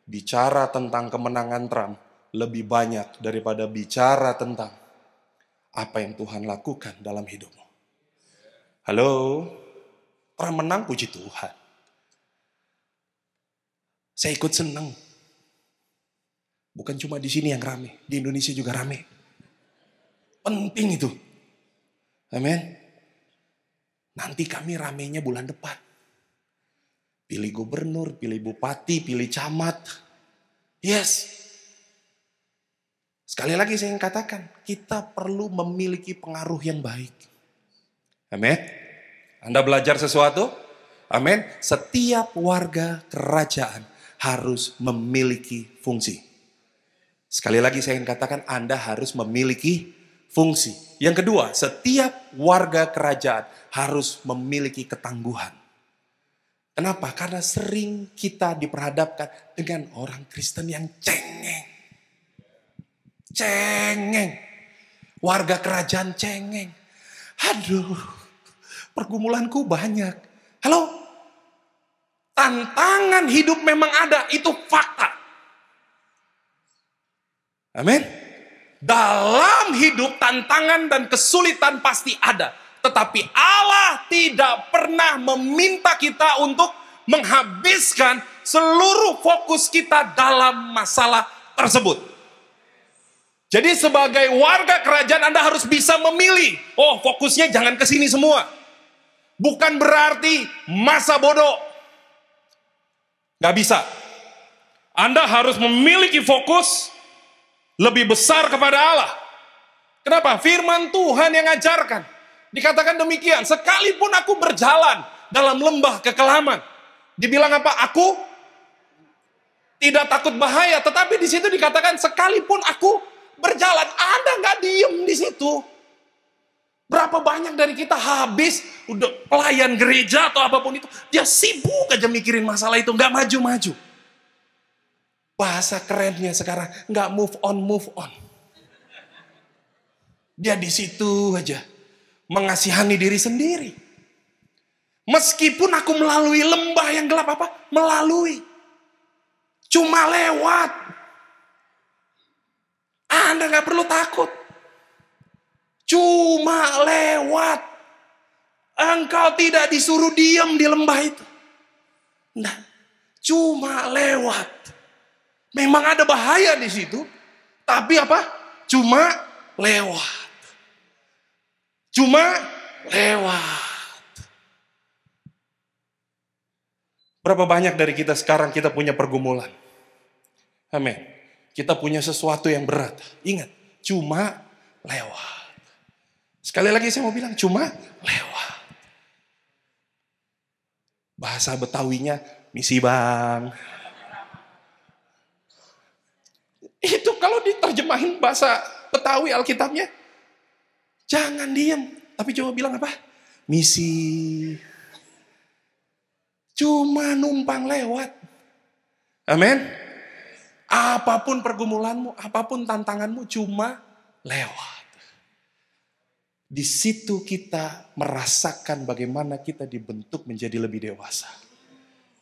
bicara tentang kemenangan Trump lebih banyak daripada bicara tentang apa yang Tuhan lakukan dalam hidupmu. Halo? Trump menang, puji Tuhan. Saya ikut senang. Bukan cuma di sini yang rame, di Indonesia juga rame. Penting itu. Amin. Nanti kami ramenya bulan depan. Pilih gubernur, pilih bupati, pilih camat. Yes. Sekali lagi saya ingin katakan, kita perlu memiliki pengaruh yang baik. Amin. Anda belajar sesuatu? Amin. Setiap warga kerajaan harus memiliki fungsi. Sekali lagi saya ingin katakan, Anda harus memiliki fungsi. Yang kedua, setiap warga kerajaan harus memiliki ketangguhan. Kenapa? Karena sering kita diperhadapkan dengan orang Kristen yang cengeng. Cengeng. Warga kerajaan cengeng. Aduh, pergumulanku banyak. Halo? Tantangan hidup memang ada, itu fakta. Amin. Dalam hidup tantangan dan kesulitan pasti ada. Tetapi Allah tidak pernah meminta kita untuk menghabiskan seluruh fokus kita dalam masalah tersebut. Jadi sebagai warga kerajaan Anda harus bisa memilih. Oh, fokusnya jangan ke sini semua. Bukan berarti masa bodoh. Gak bisa. Anda harus memiliki fokus lebih besar kepada Allah. Kenapa? Firman Tuhan yang ajarkan. Dikatakan demikian, sekalipun aku berjalan dalam lembah kekelaman. Dibilang apa? Aku tidak takut bahaya. Tetapi di situ dikatakan sekalipun aku berjalan, Anda nggak diem di situ. Berapa banyak dari kita habis udah pelayan gereja atau apapun itu, dia sibuk aja mikirin masalah itu, nggak maju-maju. Bahasa kerennya sekarang, nggak move on. Dia di situ aja, mengasihani diri sendiri. Meskipun aku melalui lembah yang gelap apa? Melalui. Cuma lewat. Anda nggak perlu takut. Cuma lewat. Engkau tidak disuruh diam di lembah itu. Nah, cuma lewat. Memang ada bahaya di situ, tapi apa? Cuma lewat. Cuma lewat. Berapa banyak dari kita sekarang kita punya pergumulan? Amin. Kita punya sesuatu yang berat. Ingat, cuma lewat. Sekali lagi saya mau bilang, cuma lewat. Bahasa Betawinya, misi bang. Itu kalau diterjemahin bahasa Betawi Alkitabnya, jangan diam. Tapi coba bilang apa? Misi. Cuma numpang lewat. Amin. Apapun pergumulanmu, apapun tantanganmu, cuma lewat. Di situ kita merasakan bagaimana kita dibentuk menjadi lebih dewasa.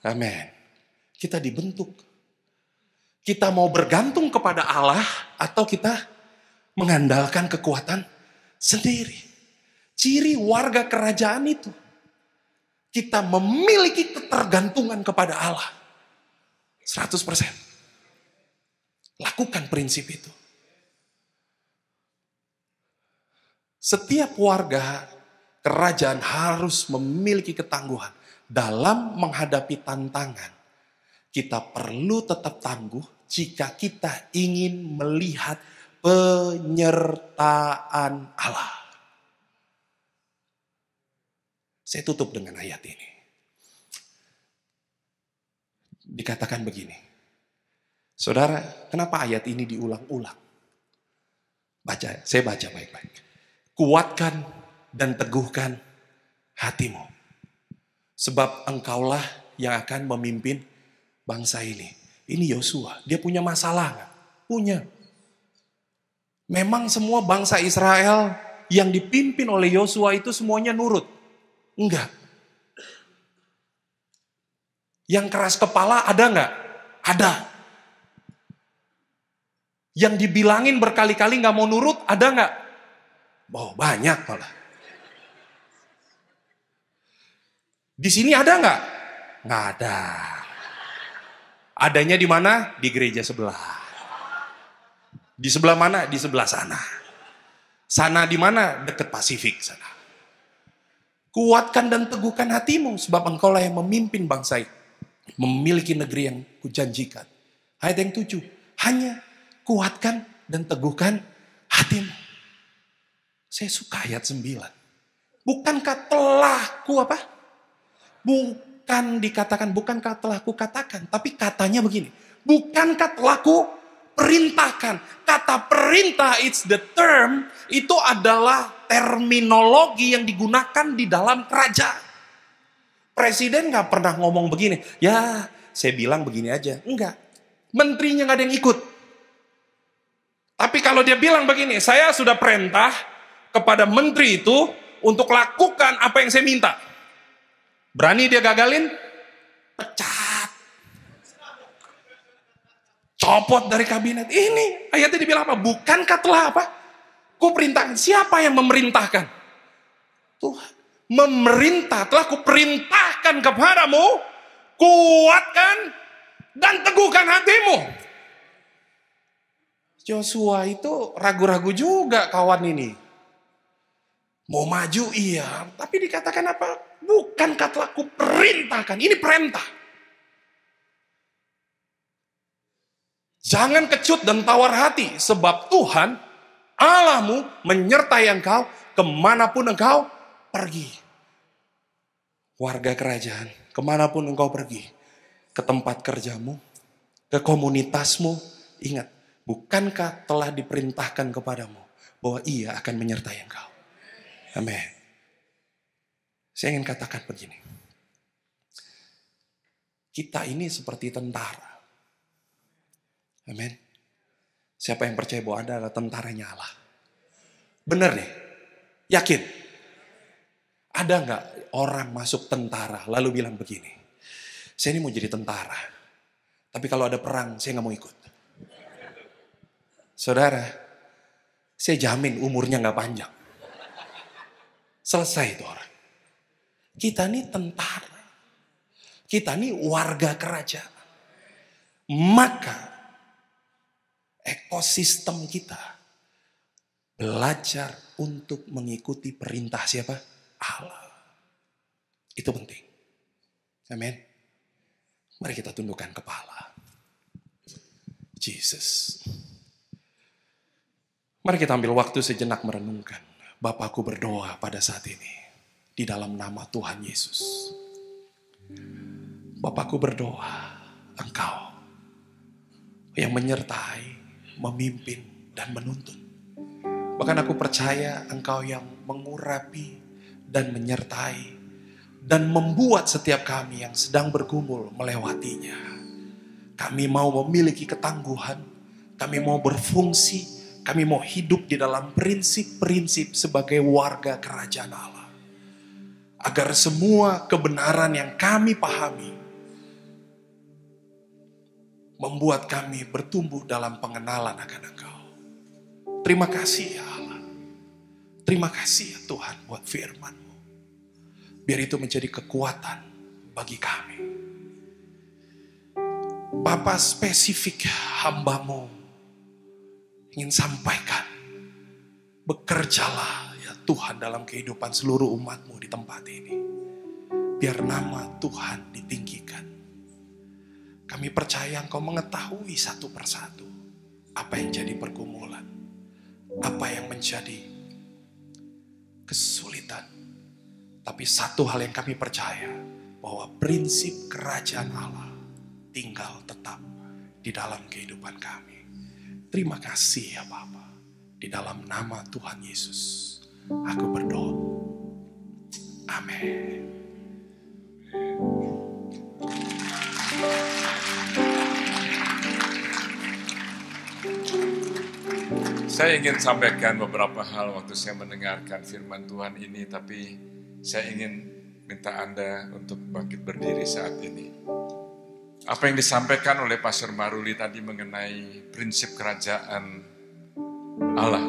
Amin. Kita dibentuk. Kita mau bergantung kepada Allah atau kita mengandalkan kekuatan sendiri. Ciri warga kerajaan itu. Kita memiliki ketergantungan kepada Allah. 100%. Lakukan prinsip itu. Setiap warga kerajaan harus memiliki ketangguhan dalam menghadapi tantangan. Kita perlu tetap tangguh jika kita ingin melihat penyertaan Allah. Saya tutup dengan ayat ini. Dikatakan begini. Saudara, kenapa ayat ini diulang-ulang? Saya baca baik-baik. Kuatkan dan teguhkan hatimu. Sebab engkaulah yang akan memimpin bangsa ini. Ini Yosua, dia punya masalah nggak? Punya. Memang semua bangsa Israel yang dipimpin oleh Yosua itu semuanya nurut? Enggak. Yang keras kepala ada nggak? Ada. Yang dibilangin berkali-kali nggak mau nurut ada nggak? Oh, banyak malah. Di sini ada nggak? Nggak ada. Adanya di mana? Di gereja sebelah. Di sebelah mana? Di sebelah sana. Sana di mana? Dekat Pasifik sana. Kuatkan dan teguhkan hatimu sebab engkaulah yang memimpin bangsa itu. Memiliki negeri yang kujanjikan. Ayat yang 7. Hanya kuatkan dan teguhkan hatimu. Saya suka ayat 9. Bukankah telah bukan dikatakan, bukankah telah kukatakan, tapi katanya begini. Bukankah telah kuperintahkan. Kata perintah, it's the term, itu adalah terminologi yang digunakan di dalam kerajaan. Presiden gak pernah ngomong begini. Ya, saya bilang begini aja. Enggak. Menterinya gak ada yang ikut. Tapi kalau dia bilang begini, saya sudah perintah kepada menteri itu untuk lakukan apa yang saya minta. Berani dia gagalin? Pecat. Dicopot dari kabinet. Ini ayatnya dibilang apa? Bukankah telah apa? Kuperintahkan. Siapa yang memerintahkan? Tuhan. Memerintah, telah kuperintahkan kepadamu, kuatkan dan teguhkan hatimu. Joshua itu ragu-ragu juga kawan ini. Mau maju iya, tapi dikatakan apa? Bukankah telah kuperintahkan? Ini perintah. Jangan kecut dan tawar hati, sebab Tuhan Allahmu menyertai engkau kemanapun engkau pergi. Warga kerajaan, kemanapun engkau pergi, ke tempat kerjamu, ke komunitasmu, ingat, bukankah telah diperintahkan kepadamu bahwa Ia akan menyertai engkau? Amin. Saya ingin katakan begini. Kita ini seperti tentara. Amin. Siapa yang percaya bahwa Anda adalah tentaranya Allah? Benar nih? Yakin? Ada nggak orang masuk tentara lalu bilang begini, saya ini mau jadi tentara, tapi kalau ada perang saya nggak mau ikut. Saudara, saya jamin umurnya nggak panjang. Selesai itu orang. Kita ini tentara, kita ini warga kerajaan. Maka ekosistem kita belajar untuk mengikuti perintah siapa? Allah. Itu penting. Amin. Mari kita tundukkan kepala. Jesus. Mari kita ambil waktu sejenak merenungkan. Bapakku berdoa pada saat ini. Di dalam nama Tuhan Yesus. Bapakku berdoa. Engkau. Yang menyertai, memimpin, dan menuntun. Bahkan aku percaya Engkau yang mengurapi dan menyertai dan membuat setiap kami yang sedang bergumul melewatinya. Kami mau memiliki ketangguhan, kami mau berfungsi, kami mau hidup di dalam prinsip-prinsip sebagai warga kerajaan Allah. Agar semua kebenaran yang kami pahami membuat kami bertumbuh dalam pengenalan akan Engkau. Terima kasih ya Allah. Terima kasih ya Tuhan buat firman-Mu. Biar itu menjadi kekuatan bagi kami. Bapa, spesifik hamba-Mu ingin sampaikan. Bekerjalah ya Tuhan dalam kehidupan seluruh umat-Mu di tempat ini. Biar nama Tuhan ditinggikan. Kami percaya Engkau mengetahui satu persatu apa yang jadi pergumulan, apa yang menjadi kesulitan. Tapi satu hal yang kami percaya, bahwa prinsip kerajaan Allah tinggal tetap di dalam kehidupan kami. Terima kasih ya Bapa. Di dalam nama Tuhan Yesus, aku berdoa. Amin. Saya ingin sampaikan beberapa hal waktu saya mendengarkan firman Tuhan ini, tapi saya ingin minta Anda untuk bangkit berdiri saat ini. Apa yang disampaikan oleh Pastor Maruli tadi mengenai prinsip kerajaan Allah.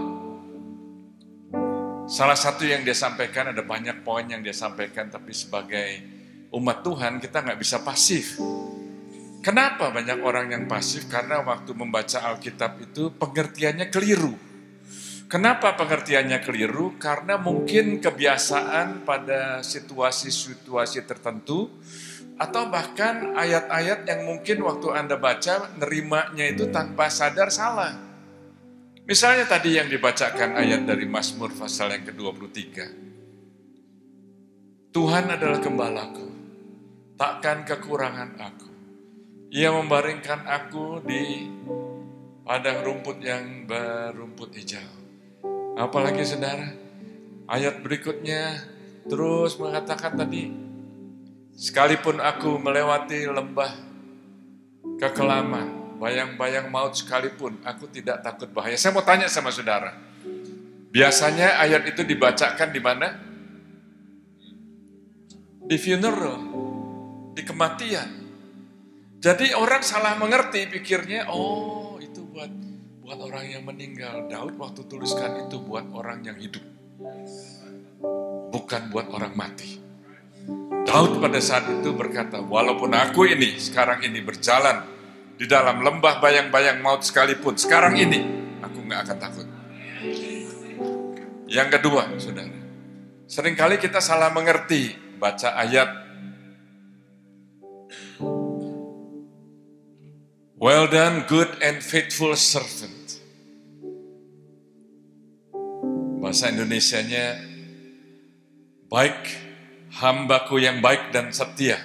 Salah satu yang dia sampaikan, ada banyak poin yang dia sampaikan, tapi sebagai umat Tuhan kita nggak bisa pasif. Kenapa banyak orang yang pasif? Karena waktu membaca Alkitab itu pengertiannya keliru. Kenapa pengertiannya keliru? Karena mungkin kebiasaan pada situasi-situasi tertentu, atau bahkan ayat-ayat yang mungkin waktu Anda baca, nerimanya itu tanpa sadar salah. Misalnya tadi yang dibacakan ayat dari Mazmur pasal yang ke-23. Tuhan adalah gembalaku, takkan kekurangan aku. Ia membaringkan aku di padang rumput yang berumput hijau. Apalagi saudara, ayat berikutnya terus mengatakan tadi, sekalipun aku melewati lembah kekelaman, bayang-bayang maut sekalipun, aku tidak takut bahaya. Saya mau tanya sama saudara, biasanya ayat itu dibacakan di mana? Di funeral, di kematian. Jadi orang salah mengerti, pikirnya, oh itu buat orang yang meninggal. Daud waktu tuliskan itu buat orang yang hidup, bukan buat orang mati. Daud pada saat itu berkata, walaupun aku ini sekarang ini berjalan di dalam lembah bayang-bayang maut sekalipun, sekarang ini aku gak akan takut. Yang kedua, saudara, seringkali kita salah mengerti baca ayat well done, good and faithful servant. Bahasa Indonesianya, baik hambaku yang baik dan setia.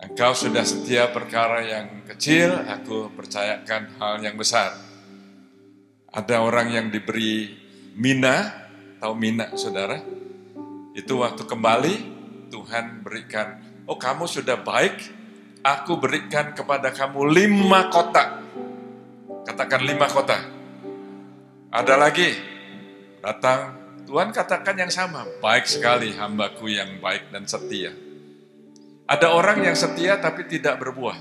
Engkau sudah setia perkara yang kecil, aku percayakan hal yang besar. Ada orang yang diberi mina, tahu mina saudara? Itu waktu kembali, Tuhan berikan, oh kamu sudah baik, aku berikan kepada kamu 5 kotak. Katakan 5 kotak. Ada lagi, datang, Tuhan katakan yang sama, baik sekali hambaku yang baik dan setia. Ada orang yang setia tapi tidak berbuah.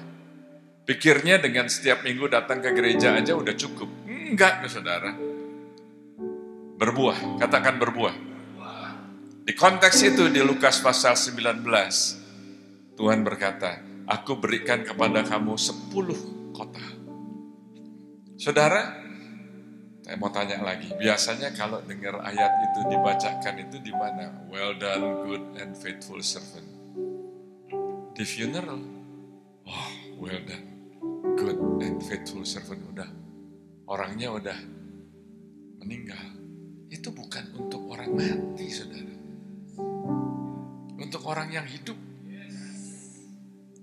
Pikirnya dengan setiap minggu datang ke gereja aja udah cukup. Enggak, saudara. Berbuah, katakan berbuah. Di konteks itu di Lukas pasal 19, Tuhan berkata, aku berikan kepada kamu 10 kota. Saudara, saya mau tanya lagi, biasanya kalau dengar ayat itu dibacakan itu di mana? Well done, good and faithful servant. Di funeral, oh well done, good and faithful servant, udah. Orangnya udah meninggal. Itu bukan untuk orang mati, saudara. Untuk orang yang hidup.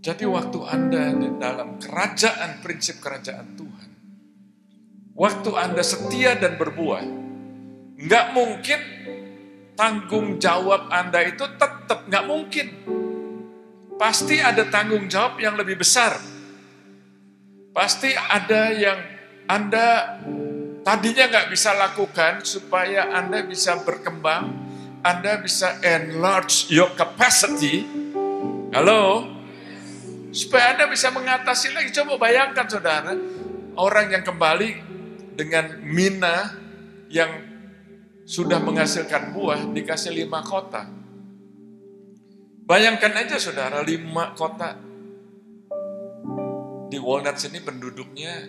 Jadi waktu Anda di dalam kerajaan, prinsip kerajaan Tuhan, waktu Anda setia dan berbuah, nggak mungkin tanggung jawab Anda itu tetap nggak mungkin. Pasti ada tanggung jawab yang lebih besar. Pasti ada yang Anda tadinya nggak bisa lakukan supaya Anda bisa berkembang, Anda bisa enlarge your capacity. Halo? Supaya Anda bisa mengatasi lagi. Coba bayangkan saudara, orang yang kembali dengan mina yang sudah menghasilkan buah, dikasih 5 kota. Bayangkan aja saudara, 5 kota. Di Walnut sini penduduknya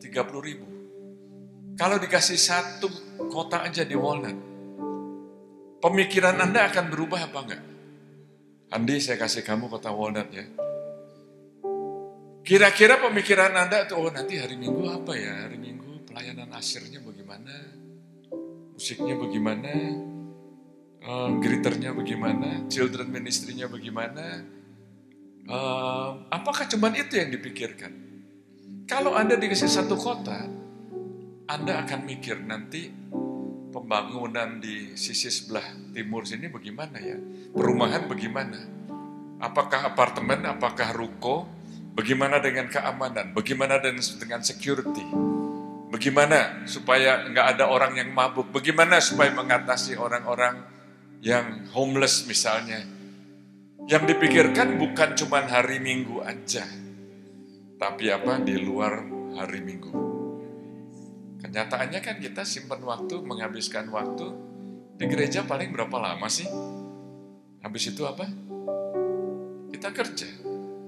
30.000. Kalau dikasih 1 kota aja di Walnut, pemikiran Anda akan berubah apa enggak? Andi, saya kasih kamu kota Walnut ya. Kira-kira pemikiran Anda tuh, oh nanti hari Minggu apa ya? Hari Minggu pelayanan asyirnya bagaimana? Musiknya bagaimana? Greeternya bagaimana? Children ministry-nya bagaimana? Apakah cuma itu yang dipikirkan? Kalau Anda dikasih 1 kota, Anda akan mikir nanti pembangunan di sisi sebelah timur sini bagaimana ya? Perumahan bagaimana? Apakah apartemen, apakah ruko? Bagaimana dengan keamanan? Bagaimana dengan security? Bagaimana supaya nggak ada orang yang mabuk? Bagaimana supaya mengatasi orang-orang yang homeless misalnya? Yang dipikirkan bukan cuma hari Minggu aja, tapi apa di luar hari Minggu. Kenyataannya kan kita simpan waktu, menghabiskan waktu di gereja paling berapa lama sih? Habis itu apa? Kita kerja,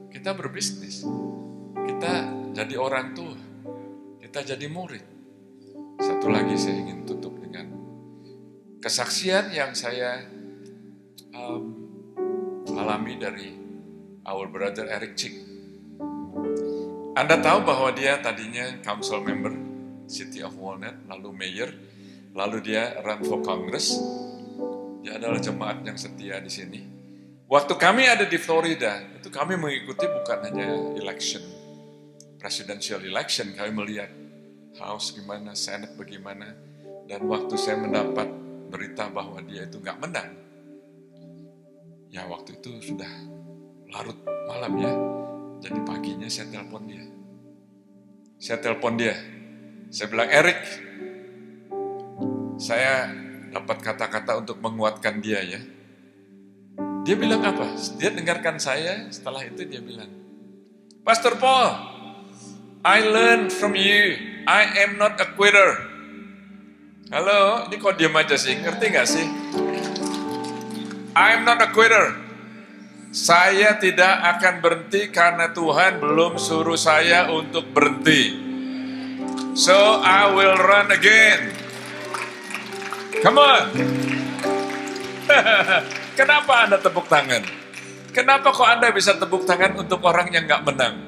kita berbisnis, kita jadi orang tua, kita jadi murid. Satu lagi saya ingin tutup dengan kesaksian yang saya alami dari our brother Eric Chick. Anda tahu bahwa dia tadinya council member City of Walnut, lalu mayor, lalu dia run for Congress. Dia adalah jemaat yang setia di sini. Waktu kami ada di Florida, itu kami mengikuti bukan hanya election, presidential election, kami melihat House gimana, Senate bagaimana, dan waktu saya mendapat berita bahwa dia itu nggak menang, ya waktu itu sudah larut malam ya, jadi paginya saya telepon dia. Saya bilang, Eric, saya dapat kata-kata untuk menguatkan dia ya. Dia bilang apa? Dia dengarkan saya, setelah itu dia bilang, Pastor Paul, I learned from you, I am not a quitter. Halo, ini kok diam aja sih, ngerti gak sih? I am not a quitter. Saya tidak akan berhenti karena Tuhan belum suruh saya untuk berhenti. So I will run again. Come on. Kenapa Anda tepuk tangan? Kenapa kok Anda bisa tepuk tangan untuk orang yang gak menang?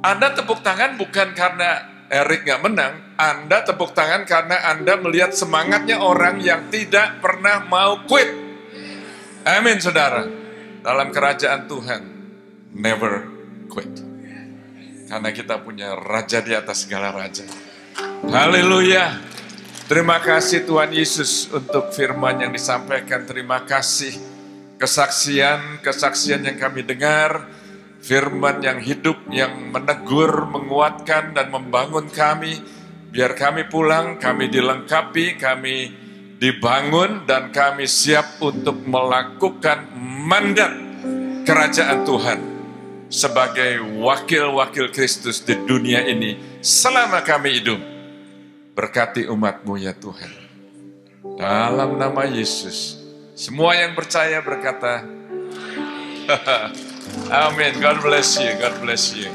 Anda tepuk tangan bukan karena Eric gak menang. Anda tepuk tangan karena Anda melihat semangatnya orang yang tidak pernah mau quit. Amin, saudara. Dalam kerajaan Tuhan, never quit. Karena kita punya raja di atas segala raja. Haleluya. Terima kasih Tuhan Yesus untuk firman yang disampaikan. Terima kasih kesaksian yang kami dengar. Firman yang hidup, yang menegur, menguatkan, dan membangun kami. Biar kami pulang, kami dilengkapi, kami dibangun, dan kami siap untuk melakukan mandat kerajaan Tuhan sebagai wakil-wakil Kristus di dunia ini selama kami hidup. Berkati umat-Mu ya Tuhan. Dalam nama Yesus. Semua yang percaya berkata, Amin. God bless you. God bless you.